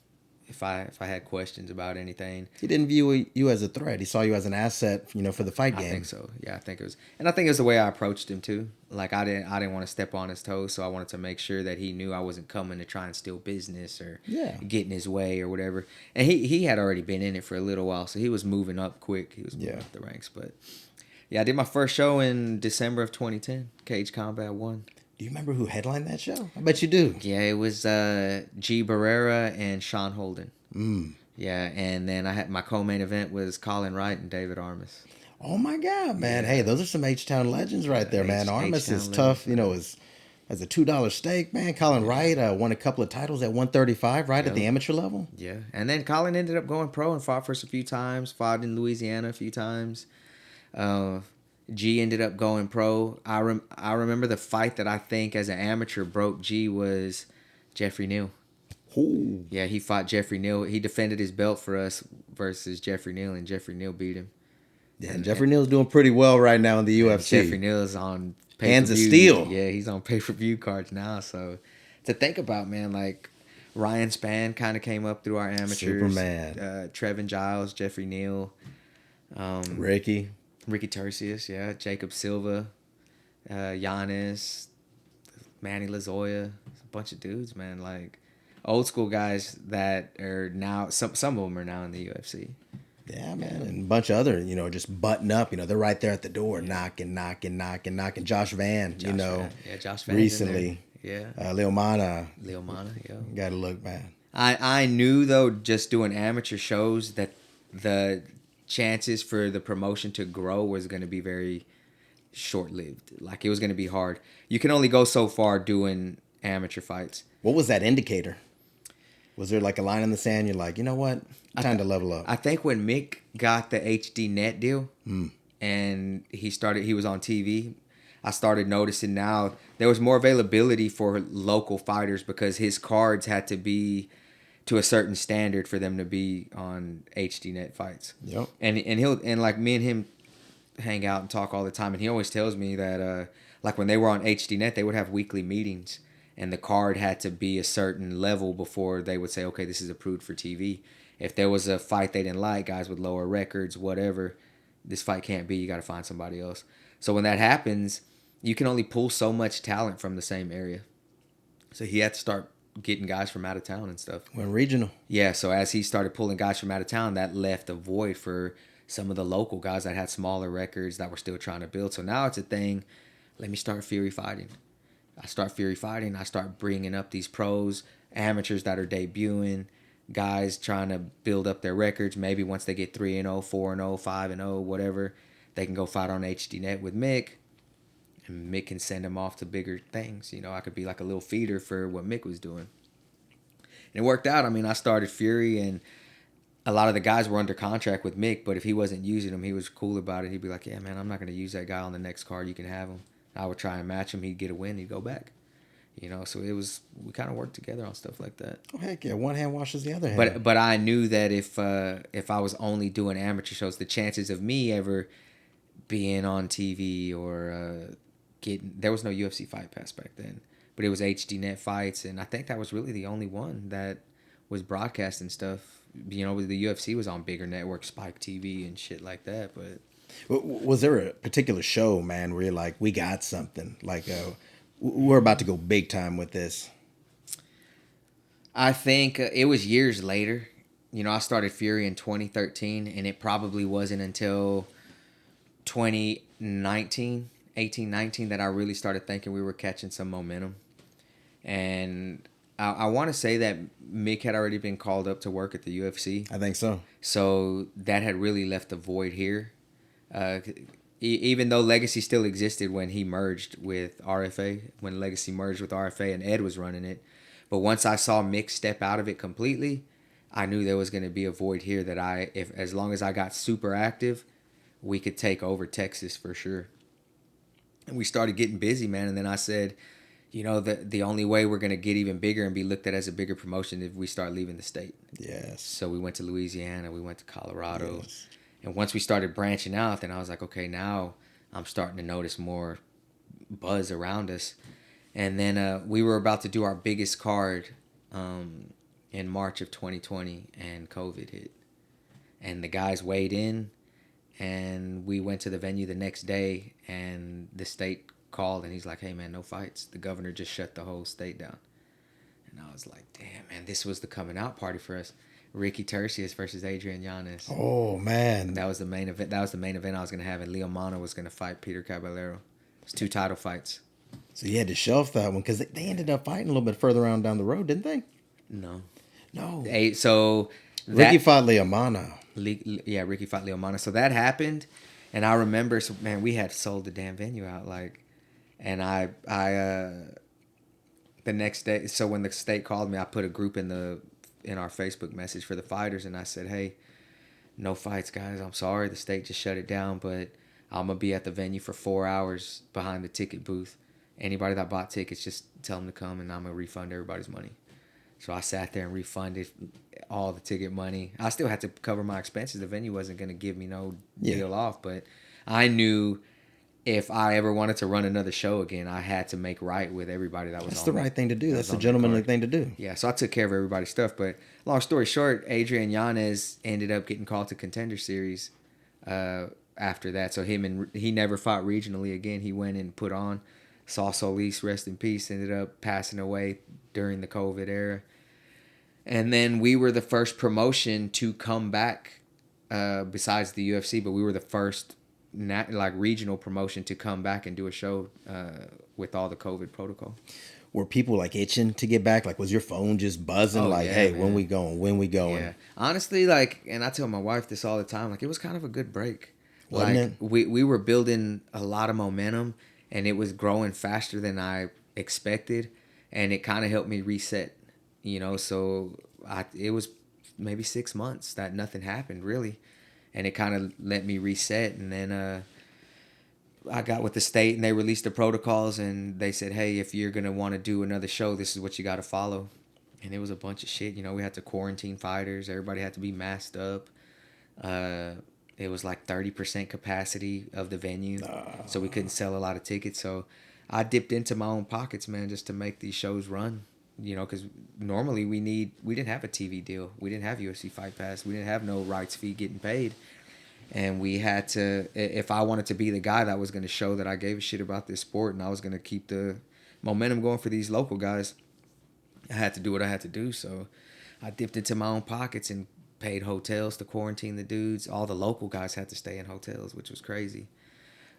Speaker 3: if I had questions about anything.
Speaker 2: He didn't view you as a threat. He saw you as an asset, for the fight game.
Speaker 3: I think so. Yeah, I think it was, and I think it was the way I approached him too. Like I didn't want to step on his toes, so I wanted to make sure that he knew I wasn't coming to try and steal business or get in his way or whatever. And he had already been in it for a little while, so he was moving up quick. He was moving up the ranks. But yeah, I did my first show in December of 2010. Cage Combat 1.
Speaker 2: Do you remember who headlined that show? I bet you do.
Speaker 3: Yeah, it was G. Barrera and Sean Holden. Yeah, and then I had my co-main event was Colin Wright and David Armas.
Speaker 2: Oh my God, man! Hey, those are some H-Town legends right there, man. Armas is tough, as a $2 stake, man. Colin Wright won a couple of titles at 135, right at the amateur level.
Speaker 3: Yeah, and then Colin ended up going pro and fought for us a few times. Fought in Louisiana a few times. G ended up going pro. I remember the fight that I think as an amateur broke G was Jeffrey Neal.
Speaker 2: Ooh.
Speaker 3: Yeah, he fought Jeffrey Neal. He defended his belt for us versus Jeffrey Neal, and Jeffrey Neal beat him.
Speaker 2: Yeah, and Jeffrey Neal's doing pretty well right now in the UFC.
Speaker 3: Jeffrey Neal's on pay-per-view.
Speaker 2: Hands of steel.
Speaker 3: Yeah, he's on pay-per-view cards now. So to think about, man, like Ryan Spann kind of came up through our amateurs.
Speaker 2: Superman.
Speaker 3: Trevin Giles, Jeffrey Neal.
Speaker 2: Ricky
Speaker 3: Tercius, yeah. Jacob Silva. Giannis. Manny Lazoya. A bunch of dudes, man. Like old school guys that are now, some of them are now in the UFC.
Speaker 2: Yeah, man, and a bunch of other, just button up. They're right there at the door, knocking, knocking, knocking, knocking. Josh Van,
Speaker 3: Josh Van's
Speaker 2: recently.
Speaker 3: in there. Yeah.
Speaker 2: Lil Mana.
Speaker 3: Lil Mana, yo.
Speaker 2: Got to look, man.
Speaker 3: I knew though, just doing amateur shows, that the chances for the promotion to grow was going to be very short-lived. Like, it was going to be hard. You can only go so far doing amateur fights.
Speaker 2: What was that indicator? Was there like a line in the sand? You're like, you know what? Time to level up.
Speaker 3: I think when Mick got the HD net deal and he was on TV, I started noticing now there was more availability for local fighters because his cards had to be to a certain standard for them to be on HD net fights.
Speaker 2: Yep.
Speaker 3: And like me and him hang out and talk all the time, and he always tells me that like when they were on HD net, they would have weekly meetings, and the card had to be a certain level before they would say, okay, this is approved for TV. If there was a fight they didn't like, guys with lower records, whatever, this fight can't be. You got to find somebody else. So when that happens, you can only pull so much talent from the same area. So he had to start getting guys from out of town and stuff.
Speaker 2: Went regional.
Speaker 3: Yeah, so as he started pulling guys from out of town, that left a void for some of the local guys that had smaller records that were still trying to build. So now it's a thing, let me start Fury fighting. I start Fury fighting. I start bringing up these pros, amateurs that are debuting, guys trying to build up their records. Maybe once they get 3-0, 4-0, 5-0, whatever, they can go fight on HD net with Mick. And Mick can send them off to bigger things. I could be like a little feeder for what Mick was doing. And it worked out. I mean, I started Fury, and a lot of the guys were under contract with Mick, but if he wasn't using them, he was cool about it. He'd be like, yeah, man, I'm not going to use that guy on the next card. You can have him. I would try and match him. He'd get a win. He'd go back. So we kind of worked together on stuff like that.
Speaker 2: Oh, heck yeah. One hand washes the other hand.
Speaker 3: But I knew that if I was only doing amateur shows, the chances of me ever being on TV or there was no UFC Fight Pass back then, but it was HD net fights, and I think that was really the only one that was broadcasting stuff. The UFC was on bigger networks, Spike TV and shit like that. But
Speaker 2: was there a particular show, man, where you're like, we got something? Like, we're about to go big time with this?
Speaker 3: I think it was years later. I started Fury in 2013, and it probably wasn't until 2019, 18, 19 that I really started thinking we were catching some momentum. And I want to say that Mick had already been called up to work at the UFC.
Speaker 2: I think so.
Speaker 3: So that had really left a void here. Even though Legacy still existed when he merged with RFA, when Legacy merged with RFA and Ed was running it. But once I saw Mick step out of it completely, I knew there was going to be a void here that as long as I got super active, we could take over Texas for sure. And we started getting busy, man. And then I said, the only way we're going to get even bigger and be looked at as a bigger promotion is if we start leaving the state.
Speaker 2: Yes.
Speaker 3: So we went to Louisiana, we went to Colorado.
Speaker 2: Yes.
Speaker 3: And once we started branching out, then I was like, okay, now I'm starting to notice more buzz around us. And then we were about to do our biggest card in March of 2020, and COVID hit. And the guys weighed in, and we went to the venue the next day, and the state called, and he's like, hey, man, no fights. The governor just shut the whole state down. And I was like, damn, man, this was the coming out party for us. Ricky Tercius versus Adrian Yanez.
Speaker 2: Oh, man.
Speaker 3: That was the main event. That was the main event I was going to have, and Leo Mana was going to fight Peter Caballero. It was 2 title fights.
Speaker 2: So you had to shelf that one because they ended up fighting a little bit further on down the road, didn't they?
Speaker 3: No.
Speaker 2: So Ricky fought Leo Mana.
Speaker 3: Yeah, Ricky fought Leo Mana. So that happened, and I remember, we had sold the damn venue out, and I the next day. So when the state called me, I put a group in our Facebook message for the fighters, and I said, hey, no fights, guys. I'm sorry, the state just shut it down, but I'm gonna be at the venue for 4 hours behind the ticket booth. Anybody that bought tickets, just tell them to come, and I'm gonna refund everybody's money. So I sat there and refunded all the ticket money. I still had to cover my expenses. The venue wasn't gonna give me no deal off, but I knew if I ever wanted to run another show again, I had to make right with everybody that was
Speaker 2: That's
Speaker 3: on
Speaker 2: the right thing to do. That's the gentlemanly thing to do.
Speaker 3: Yeah, so I took care of everybody's stuff. But long story short, Adrian Yanez ended up getting called to Contender Series after that. So he never fought regionally again. He went and put on. Saul Solis, rest in peace, ended up passing away during the COVID era. And then we were the first promotion to come back besides the UFC, but we were the first regional promotion to come back and do a show with all the COVID protocol.
Speaker 2: Were people like itching to get back? Like, was your phone just buzzing? Hey, man. When we going? When we going?
Speaker 3: Yeah, honestly, like, and I tell my wife this all the time. Like, it was kind of a good break.
Speaker 2: Wasn't it?
Speaker 3: We were building a lot of momentum, and it was growing faster than I expected, and it kind of helped me reset. So it was maybe 6 months that nothing happened really, and it kind of let me reset. And then I got with the state, and they released the protocols, and they said, hey, if you're going to want to do another show, this is what you got to follow. And it was a bunch of shit. We had to quarantine fighters. Everybody had to be masked up. It was like 30% capacity of the venue, so we couldn't sell a lot of tickets. So I dipped into my own pockets, man, just to make these shows run. Because normally we didn't have a TV deal. We didn't have UFC Fight Pass. We didn't have no rights fee getting paid. And we had to, if I wanted to be the guy that was going to show that I gave a shit about this sport and I was going to keep the momentum going for these local guys, I had to do what I had to do. So I dipped into my own pockets and paid hotels to quarantine the dudes. All the local guys had to stay in hotels, which was crazy.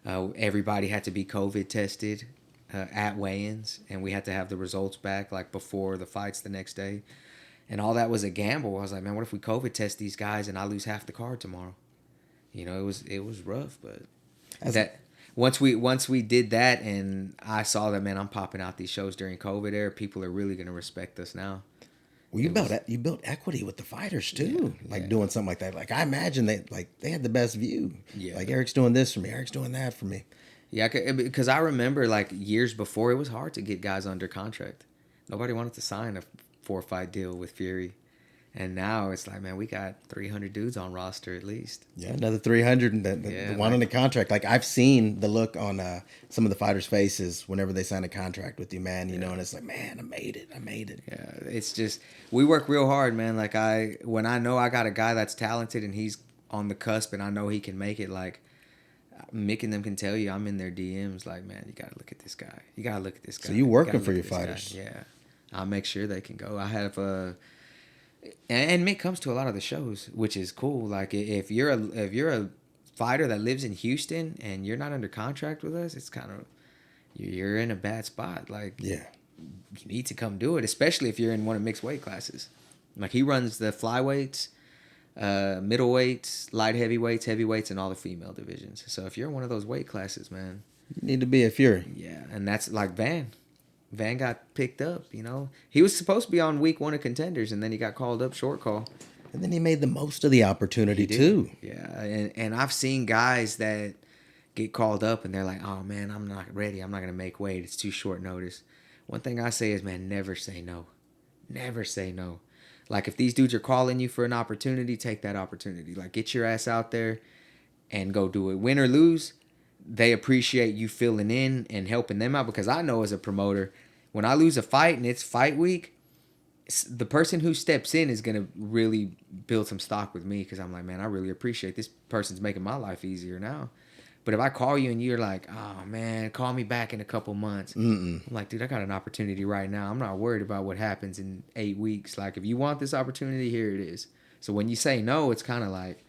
Speaker 3: Everybody had to be COVID tested at weigh-ins, and we had to have the results back like before the fights the next day. And all that was a gamble. I was like, man, what if we COVID test these guys and I lose half the card tomorrow? It was rough, but once we did that, and I saw that, man, I'm popping out these shows during COVID era, people are really gonna respect us now.
Speaker 2: Well, you built equity with the fighters too, doing something like that. Like, I imagine they had the best view. Yeah, like, Eric's doing this for me, Eric's doing that for me.
Speaker 3: Yeah, because I remember like years before, it was hard to get guys under contract. Nobody wanted to sign a 4-fight deal with Fury. And now it's like, man, we got 300 dudes on roster at least.
Speaker 2: Yeah, another 300, the one on the contract. Like, I've seen the look on some of the fighters' faces whenever they sign a contract with you, man. And it's like, man, I made it.
Speaker 3: Yeah, it's just, we work real hard, man. Like, when I know I got a guy that's talented and he's on the cusp and I know he can make it, like, Mick and them can tell you, I'm in their DMs like, man, you got to look at this guy. You got to look at this guy.
Speaker 2: So you working for your fighters.
Speaker 3: Guy. Yeah. I'll make sure they can go. I have and Mick comes to a lot of the shows, which is cool. Like, if you're a fighter that lives in Houston and you're not under contract with us, it's kind of, you're in a bad spot. Like,
Speaker 2: yeah,
Speaker 3: you need to come do it, especially if you're in one of mixed weight classes. Like, he runs the flyweights, middleweights, light heavyweights, and all the female divisions. So if you're in one of those weight classes, man,
Speaker 2: you need to be a Fury.
Speaker 3: Yeah, and that's like Van got picked up, He was supposed to be on week 1 of Contenders, and then he got called up short call.
Speaker 2: And then he made the most of the opportunity, too.
Speaker 3: Yeah, and I've seen guys that get called up, and they're like, oh, man, I'm not ready. I'm not going to make weight. It's too short notice. One thing I say is, man, never say no. Never say no. Like, if these dudes are calling you for an opportunity, take that opportunity. Like, get your ass out there and go do it. Win or lose, they appreciate you filling in and helping them out, because I know as a promoter, when I lose a fight and it's fight week, the person who steps in is going to really build some stock with me, because I'm like, man, I really appreciate this person's making my life easier now. But if I call you and you're like, oh, man, call me back in a couple months. I'm like, dude, I got an opportunity right now. I'm not worried about what happens in 8 weeks. Like, if you want this opportunity, here it is. So when you say no, it's kind of like,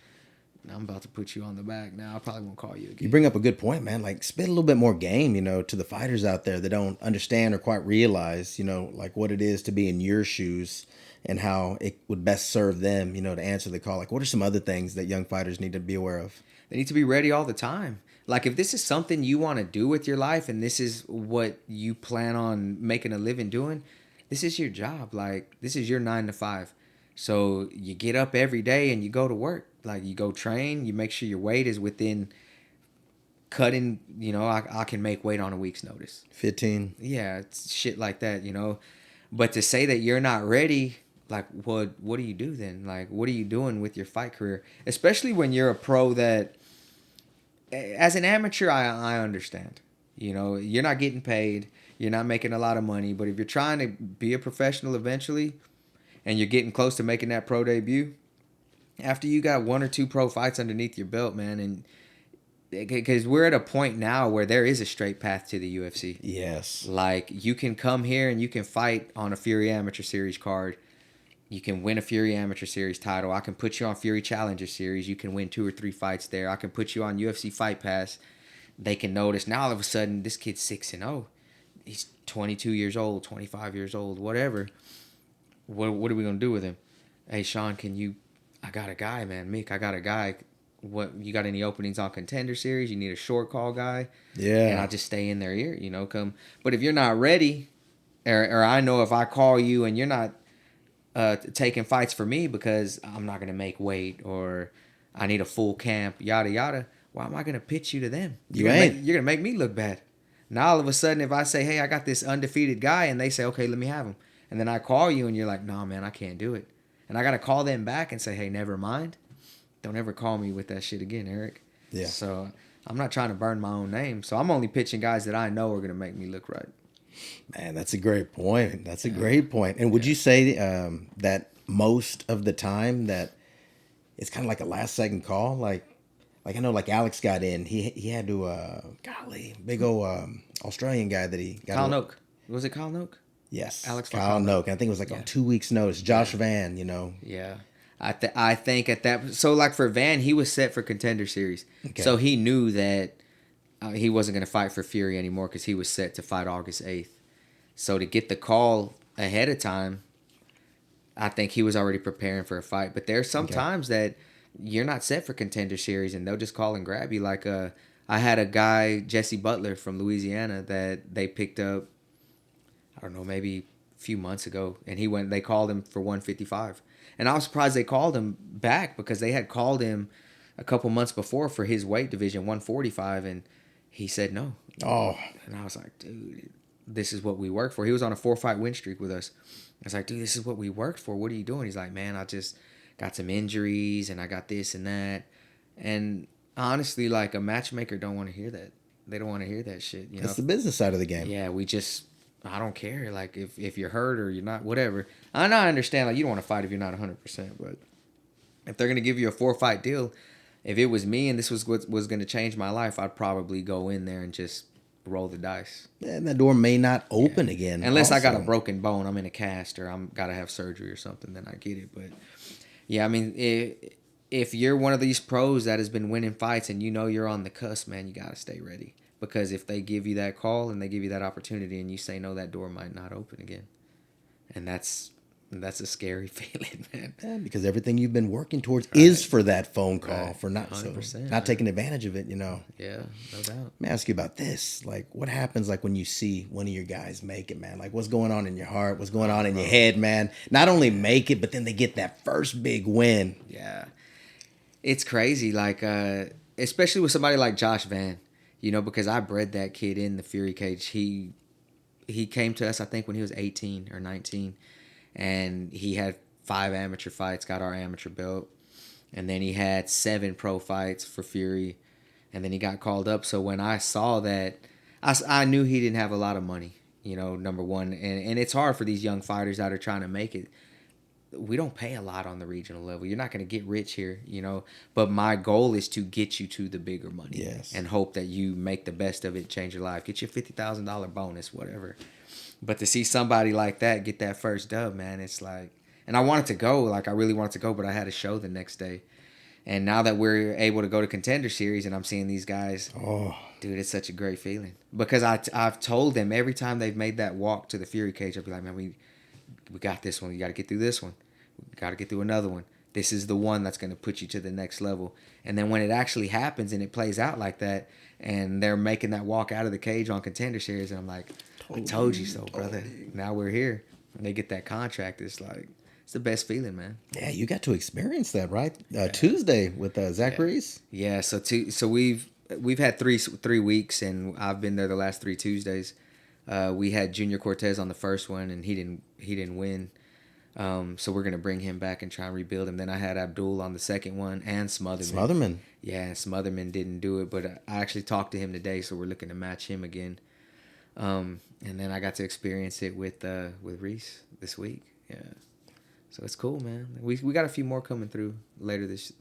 Speaker 3: I'm about to put you on the back now. I probably won't call you again.
Speaker 2: You bring up a good point, man. Like, spit a little bit more game, to the fighters out there that don't understand or quite realize, like what it is to be in your shoes and how it would best serve them, to answer the call. Like, what are some other things that young fighters need to be aware of?
Speaker 3: They need to be ready all the time. Like, if this is something you want to do with your life and this is what you plan on making a living doing, this is your job. Like, this is your 9 to 5. So you get up every day and you go to work. Like, you go train, you make sure your weight is within cutting, I can make weight on a week's notice.
Speaker 2: 15.
Speaker 3: Yeah, it's shit like that, But to say that you're not ready, like, what do you do then? Like, what are you doing with your fight career? Especially when you're a pro that, as an amateur, I understand. You're not getting paid, you're not making a lot of money, but if you're trying to be a professional eventually and you're getting close to making that pro debut, after you got 1 or 2 pro fights underneath your belt, man, and because we're at a point now where there is a straight path to the UFC.
Speaker 2: Yes.
Speaker 3: Like, you can come here and you can fight on a Fury Amateur Series card, You can win a Fury Amateur Series title. I can put you on Fury Challenger Series. You can win 2 or 3 fights there. I can put you on UFC Fight Pass. They can notice. Now all of a sudden, this kid's 6-0. He's 22 years old, 25 years old, whatever. What are we gonna do with him? Hey, Sean, I got a guy, man. Mick, I got a guy. What, you got any openings on Contender Series? You need a short call guy?
Speaker 2: Yeah.
Speaker 3: And I just stay in their ear, come. But if you're not ready, or I know if I call you and you're not taking fights for me because I'm not gonna make weight or I need a full camp, yada yada. Why am I gonna pitch you to them? You're gonna make me look bad. Now all of a sudden, if I say, hey, I got this undefeated guy, and they say, okay, let me have him, and then I call you and you're like, nah, man, I can't do it, and I gotta call them back and say, hey, never mind. Don't ever call me with that shit again, Eric.
Speaker 2: Yeah.
Speaker 3: So I'm not trying to burn my own name. So I'm only pitching guys that I know are gonna make me look right.
Speaker 2: Man, that's a great point. That's a great point. And would you say that most of the time that it's kind of like a last second call? Like I know like Alex got in. He had to, big old Australian guy that he got.
Speaker 3: Kyle Noak. Was it Kyle Noak?
Speaker 2: Yes.
Speaker 3: Alex
Speaker 2: Kyle Noak. I think it was like on 2 weeks notice. Josh Van,
Speaker 3: Yeah. I think at that, so like for Van, he was set for Contender Series.
Speaker 2: Okay.
Speaker 3: So he knew that he wasn't going to fight for Fury anymore because he was set to fight August 8th. So to get the call ahead of time, I think he was already preparing for a fight. But there's some times that you're not set for Contender Series and they'll just call and grab you. Like I had a guy, Jesse Butler from Louisiana, that they picked up, I don't know, maybe a few months ago. And they called him for 155. And I was surprised they called him back because they had called him a couple months before for his weight division, 145, and he said no.
Speaker 2: Oh.
Speaker 3: And I was like, dude, this is what we work for. He was on a 4-fight win streak with us. I was like, dude, this is what we worked for. What are you doing? He's like, man, I just got some injuries and I got this and that. And honestly, like a matchmaker don't want to hear that. They don't want to hear that shit.
Speaker 2: That's the business side of the game.
Speaker 3: Yeah, I don't care. Like if you're hurt or you're not, whatever. I understand. Like you don't want to fight if you're not 100%. But if they're gonna give you a 4-fight deal, if it was me and this was what was gonna change my life, I'd probably go in there and just roll the dice.
Speaker 2: And that door may not open again.
Speaker 3: Unless I got a broken bone, I'm in a cast or I'm gotta have surgery or something, then I get it. But yeah, I mean, if you're one of these pros that has been winning fights and you're on the cusp, man, you gotta stay ready. Because if they give you that call and they give you that opportunity and you say no, that door might not open again. And that's a scary feeling, man.
Speaker 2: Yeah, because everything you've been working towards is for that phone call, for not
Speaker 3: 100%,
Speaker 2: not taking advantage of it,
Speaker 3: Yeah, no doubt.
Speaker 2: Let me ask you about this. Like, what happens like when you see one of your guys make it, man? Like, what's going on in your heart? What's going on in your head, man? Not only make it, but then they get that first big win.
Speaker 3: Yeah. It's crazy. Like, especially with somebody like Josh Van. Because I bred that kid in the Fury cage. He came to us, I think, when he was 18 or 19. And he had 5 amateur fights, got our amateur belt. And then he had 7 pro fights for Fury. And then he got called up. So when I saw that, I knew he didn't have a lot of money, number one. And it's hard for these young fighters that are trying to make it. We don't pay a lot on the regional level. You're not going to get rich here, But my goal is to get you to the bigger money.
Speaker 2: Yes.
Speaker 3: And hope that you make the best of it, change your life. Get your $50,000 bonus, whatever. But to see somebody like that get that first dub, man, it's like... And I wanted to go. Like, I really wanted to go, but I had a show the next day. And now that we're able to go to Contender Series and I'm seeing these guys...
Speaker 2: Oh.
Speaker 3: Dude, it's such a great feeling. Because I've told them every time they've made that walk to the Fury cage, I'll be like, man, we got this one. You got to get through this one. We got to get through another one. This is the one that's going to put you to the next level. And then when it actually happens and it plays out like that, and they're making that walk out of the cage on Contender Series, and I'm like, I told you so, brother. Now we're here. And they get that contract. It's like, it's the best feeling, man.
Speaker 2: Yeah, you got to experience that, right? Tuesday with Zach Reese.
Speaker 3: Yeah, so we've had three weeks, and I've been there the last 3 Tuesdays. We had Junior Cortez on the first one, and he didn't win. So we're gonna bring him back and try and rebuild him. Then I had Abdul on the second one and Smotherman. Yeah, Smotherman didn't do it, but I actually talked to him today, so we're looking to match him again. And then I got to experience it with Reese this week. Yeah, so it's cool, man. We got a few more coming through later this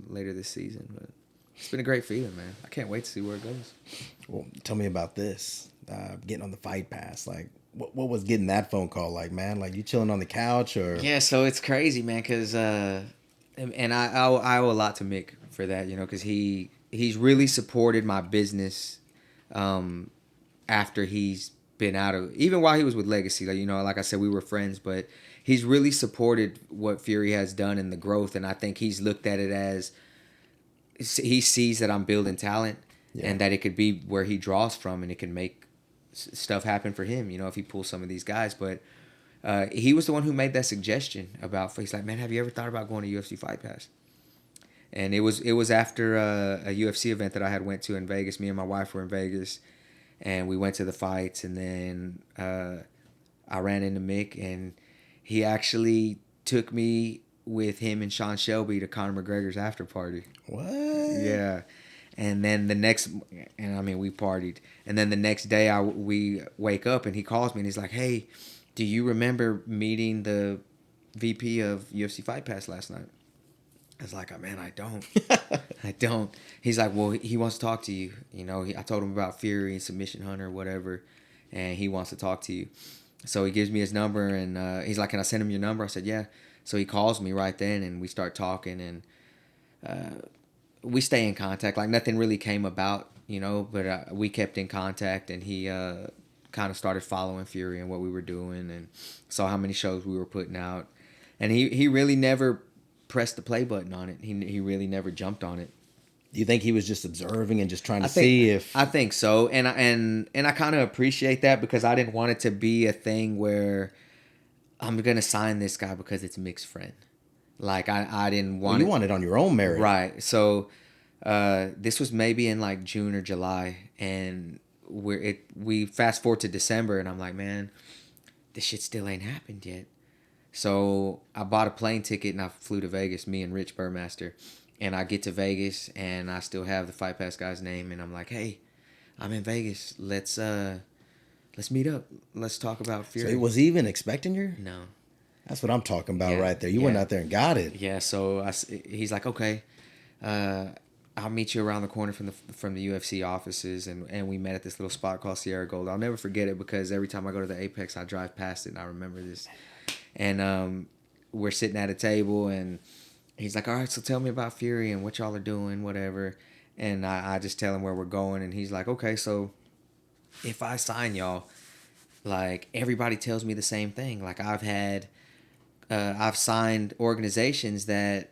Speaker 3: season, but it's been a great feeling, man. I can't wait to see where it goes.
Speaker 2: Well, tell me about this. Getting on the Fight Pass, like. what was getting that phone call like, man? Like you chilling on the couch or?
Speaker 3: Yeah, so it's crazy, man, because and I owe a lot to Mick for that, you know, because he's really supported my business after he's been out of, even while he was with Legacy, like, you know, like I said, we were friends, but he's really supported what Fury has done and the growth, and I think he's looked at it as he sees that I'm building talent, and that it could be where he draws from, and it can make stuff happen for him, you know, if he pulls some of these guys. But he was the one who made that suggestion about, he's like, man, have you ever thought about going to UFC Fight Pass? And it was after a UFC event that I had went to in Vegas. Me and my wife were in Vegas, and we went to the fights, and then I ran into Mick, and he actually took me with him and Sean Shelby to Conor McGregor's after party.
Speaker 2: What?
Speaker 3: Yeah. And then we partied. And then the next day we wake up and he calls me and he's like, hey, do you remember meeting the VP of UFC Fight Pass last night? I was like, oh, man, I don't. I don't. He's like, well, he wants to talk to you. You know, I told him about Fury and Submission Hunter, whatever, and he wants to talk to you. So he gives me his number, and he's like, can I send him your number? I said, yeah. So he calls me right then, and we start talking, and we stay in contact. Like, nothing really came about, you know, but we kept in contact, and he kind of started following Fury and what we were doing and saw how many shows we were putting out. And he really never pressed the play button on it. He really never jumped on it.
Speaker 2: Do you think he was just observing and just trying to see if...
Speaker 3: I think so. And I kind of appreciate that, because I didn't want it to be a thing where I'm going to sign this guy because it's Mick's friend. Like, I didn't want
Speaker 2: you want it on your own merit.
Speaker 3: Right. So this was maybe in like June or July, and we fast forward to December, and I'm like, man, this shit still ain't happened yet. So I bought a plane ticket and I flew to Vegas, me and Rich Burmaster. And I get to Vegas and I still have the Fight Pass guy's name, and I'm like, hey, I'm in Vegas. Let's meet up. Let's talk about Fury.
Speaker 2: So was he even expecting you?
Speaker 3: No.
Speaker 2: That's what I'm talking about right there. You went out there and got it.
Speaker 3: Yeah, so he's like, okay, I'll meet you around the corner from the UFC offices, and we met at this little spot called Sierra Gold. I'll never forget it, because every time I go to the Apex, I drive past it, and I remember this. And we're sitting at a table, and he's like, all right, so tell me about Fury and what y'all are doing, whatever. And I just tell him where we're going, and he's like, okay, so if I sign y'all, like, everybody tells me the same thing. Like, I've signed organizations that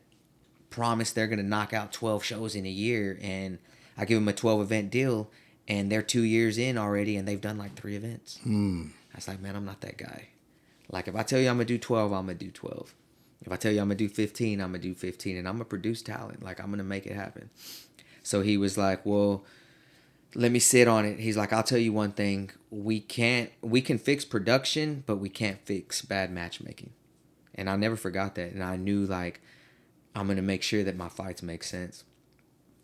Speaker 3: promise they're going to knock out 12 shows in a year, and I give them a 12-event deal, and they're 2 years in already, and they've done like 3 events. I was like, man, I'm not that guy. Like, if I tell you I'm going to do 12, I'm going to do 12. If I tell you I'm going to do 15, I'm going to do 15, and I'm going to produce talent. Like, I'm going to make it happen. So he was like, well, let me sit on it. He's like, I'll tell you one thing. We can fix production, but we can't fix bad matchmaking. And I never forgot that. And I knew, like, I'm going to make sure that my fights make sense.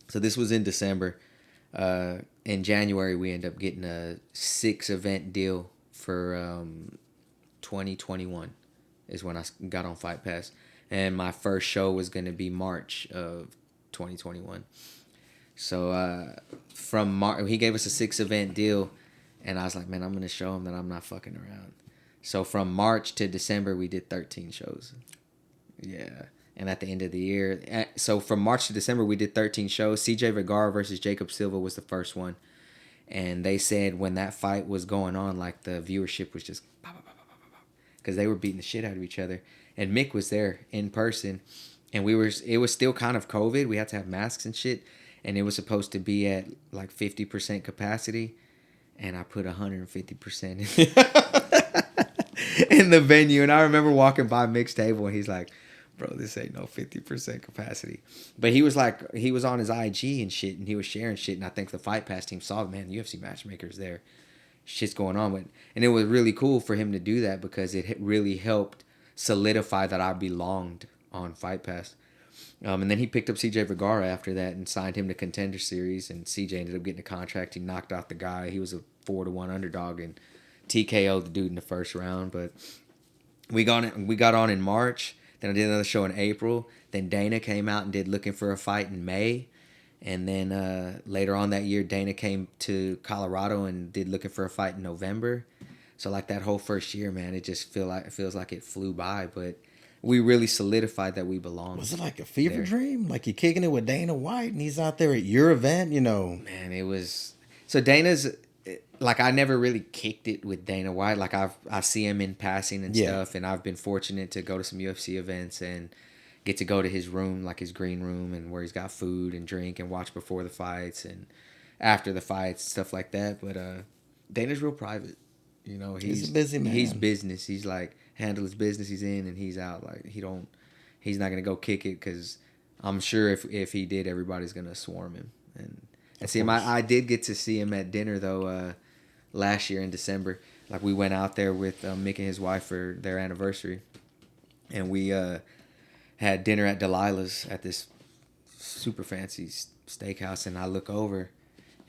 Speaker 3: So this was in December. In January, we ended up getting a 6-event deal for 2021 is when I got on Fight Pass. And my first show was going to be March of 2021. So from March, he gave us a 6-event deal, and I was like, man, I'm going to show him that I'm not fucking around. So from March to December, we did 13 shows. Yeah. And at the end of the year, so from March to December, we did 13 shows. CJ Vergara versus Jacob Silva was the first one. And they said when that fight was going on, like, the viewership was just pop, pop, pop, pop, pop, because they were beating the shit out of each other. And Mick was there in person, and it was still kind of COVID. We had to have masks and shit, and it was supposed to be at like 50% capacity, and I put 150% in the venue. And I remember walking by Mick's table, and he's like, bro, this ain't no 50% capacity. But he was like, he was on his IG and shit, and he was sharing shit. And I think the Fight Pass team saw, man, UFC matchmakers there. Shit's going on. And it was really cool for him to do that, because it really helped solidify that I belonged on Fight Pass. And then he picked up CJ Vergara after that and signed him to Contender Series. And CJ ended up getting a contract. He knocked out the guy. He was a 4-1 underdog and TKO'd the dude in the first round. But we got on in March. Then I did another show in April. Then Dana came out and did Looking for a Fight in May. And then later on that year, Dana came to Colorado and did Looking for a Fight in November. So like that whole first year, man, it feels like it flew by, but we really solidified that we belong.
Speaker 2: Was it like a fever dream? Like you're kicking it with Dana White and he's out there at your event, you know?
Speaker 3: Man, it was... So Dana's... Like, I never really kicked it with Dana White. Like, I see him in passing and stuff, and I've been fortunate to go to some UFC events and get to go to his room, like his green room, and where he's got food and drink and watch before the fights and after the fights, stuff like that. But Dana's real private. You know,
Speaker 2: he's a busy man.
Speaker 3: He's business. He's like, handle his business, he's in and he's out. Like, he's not going to go kick it, because I'm sure if he did, everybody's going to swarm him. And see him, I did get to see him at dinner, though, last year in December. Like, we went out there with Mick and his wife for their anniversary, and we had dinner at Delilah's at this super fancy steakhouse. And I look over,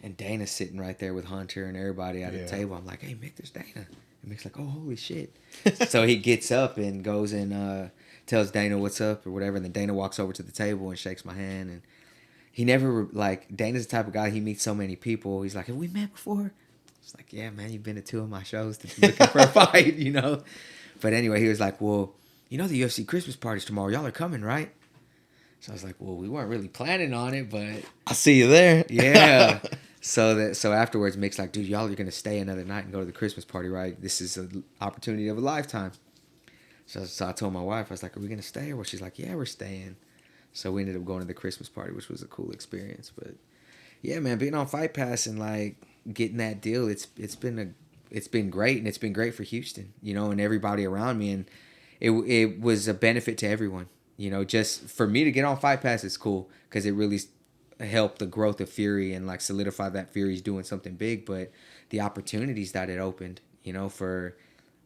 Speaker 3: and Dana's sitting right there with Hunter and everybody at the table. I'm like, "Hey, Mick, there's Dana." And Mick's like, "Oh, holy shit!" So he gets up and goes and tells Dana what's up or whatever. And then Dana walks over to the table and shakes my hand. And he never, like, Dana's the type of guy, he meets so many people. He's like, "Have we met before?" It's like, "Yeah, man, you've been to 2 of my shows looking for a fight, you know?" But anyway, he was like, "Well, you know the UFC Christmas party's tomorrow. Y'all are coming, right?" So I was like, "Well, we weren't really planning on it, but..."
Speaker 2: I see you there.
Speaker 3: Yeah. So afterwards, Mick's like, "Dude, y'all are going to stay another night and go to the Christmas party, right? This is an opportunity of a lifetime." So I told my wife, I was like, "Are we going to stay?" Or she's like, "Yeah, we're staying." So we ended up going to the Christmas party, which was a cool experience. But yeah, man, being on Fight Pass and like getting that deal, it's been great, and it's been great for Houston, you know, and everybody around me, and it was a benefit to everyone, you know. Just for me to get on Fight Pass is cool, because it really helped the growth of Fury and like solidify that Fury's doing something big. But the opportunities that it opened, you know, for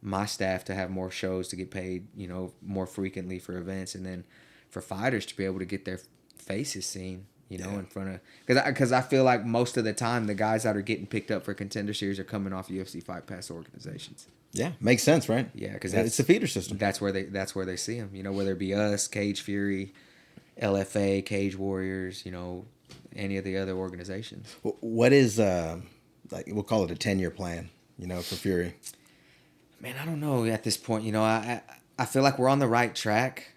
Speaker 3: my staff to have more shows, to get paid, you know, more frequently for events, and then for fighters to be able to get their faces seen, you know, in front of... Because I feel like most of the time, the guys that are getting picked up for Contender Series are coming off UFC Fight Pass organizations.
Speaker 2: Yeah, makes sense, right?
Speaker 3: Yeah, because
Speaker 2: it's a feeder system.
Speaker 3: That's where they see them, you know, whether it be us, Cage Fury, LFA, Cage Warriors, you know, any of the other organizations.
Speaker 2: What is, like, we'll call it a 10-year plan, you know, for Fury?
Speaker 3: Man, I don't know at this point. You know, I feel like we're on the right track.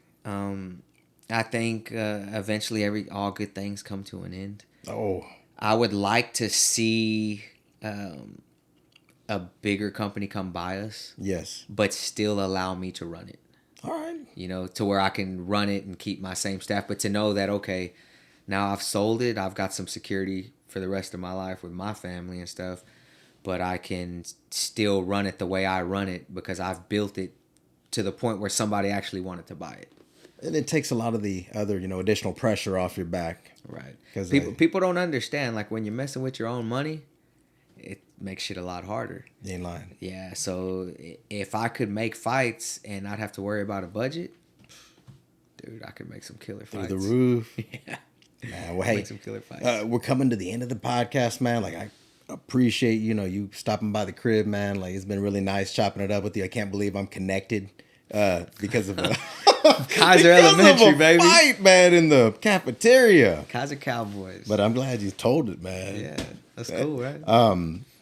Speaker 3: I think eventually all good things come to an end.
Speaker 2: Oh.
Speaker 3: I would like to see a bigger company come by us.
Speaker 2: Yes.
Speaker 3: But still allow me to run it.
Speaker 2: All right.
Speaker 3: You know, to where I can run it and keep my same staff, but to know that, okay, now I've sold it, I've got some security for the rest of my life with my family and stuff, but I can still run it the way I run it, because I've built it to the point where somebody actually wanted to buy it.
Speaker 2: And it takes a lot of the other, you know, additional pressure off your back.
Speaker 3: Right. Because people don't understand, like, when you're messing with your own money, it makes shit a lot harder.
Speaker 2: You ain't lying.
Speaker 3: Yeah, so if I could make fights and not have to worry about a budget, dude, I could make some killer fights.
Speaker 2: Through the roof.
Speaker 3: Yeah.
Speaker 2: Man, well, hey,
Speaker 3: make some killer fights.
Speaker 2: We're coming to the end of the podcast, man. Like, I appreciate, you know, you stopping by the crib, man. Like, it's been really nice chopping it up with you. I can't believe I'm connected because of
Speaker 3: Kaiser Elementary, baby.
Speaker 2: Fight, man, in the cafeteria.
Speaker 3: Kaiser Cowboys.
Speaker 2: But I'm glad you told it, man.
Speaker 3: Yeah, that's cool, right?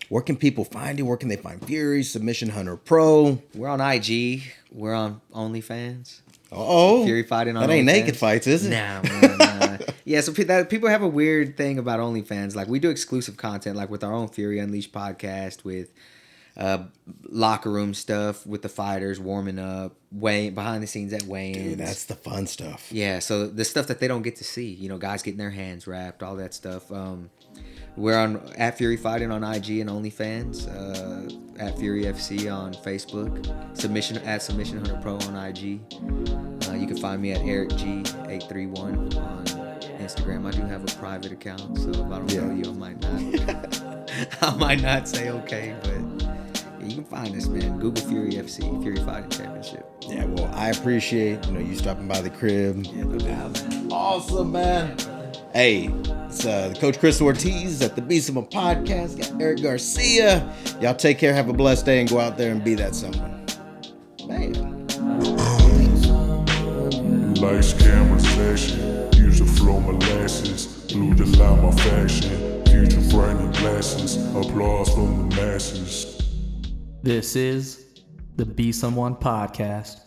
Speaker 2: Where can people find you? Where can they find Fury, Submission Hunter Pro?
Speaker 3: We're on IG. We're on OnlyFans.
Speaker 2: Oh,
Speaker 3: Fury fighting on
Speaker 2: that ain't
Speaker 3: OnlyFans.
Speaker 2: naked fights, is it?
Speaker 3: Nah, man, nah. Yeah, so people have a weird thing about OnlyFans. Like, we do exclusive content, like with our own Fury Unleashed podcast, with locker room stuff with the fighters warming up, behind the scenes at weigh-ins.
Speaker 2: Dude, that's the fun stuff.
Speaker 3: Yeah, so the stuff that they don't get to see, you know, guys getting their hands wrapped, all that stuff. We're on at Fury Fighting on IG and OnlyFans, at Fury FC on Facebook, Submission Hunter Pro on IG. You can find me at EricG831 on Instagram. I do have a private account, so if I don't tell you, I might not say okay, but yeah, you can find us, man. Google Fury FC, Fury Fighting Championship.
Speaker 2: Yeah, well, I appreciate, you know, you stopping by the crib.
Speaker 3: Yeah, no doubt, man.
Speaker 2: Awesome, man. Hey, it's the Coach Chris Ortiz at the Be Someone Podcast. Got Eric Garcia. Y'all take care, have a blessed day, and go out there and be that someone. Man.
Speaker 4: Lights, camera, session. Use the flow, molasses. Blue the line, my fashion. Future brightening glasses. Applause from the masses.
Speaker 1: This is the Be Someone podcast.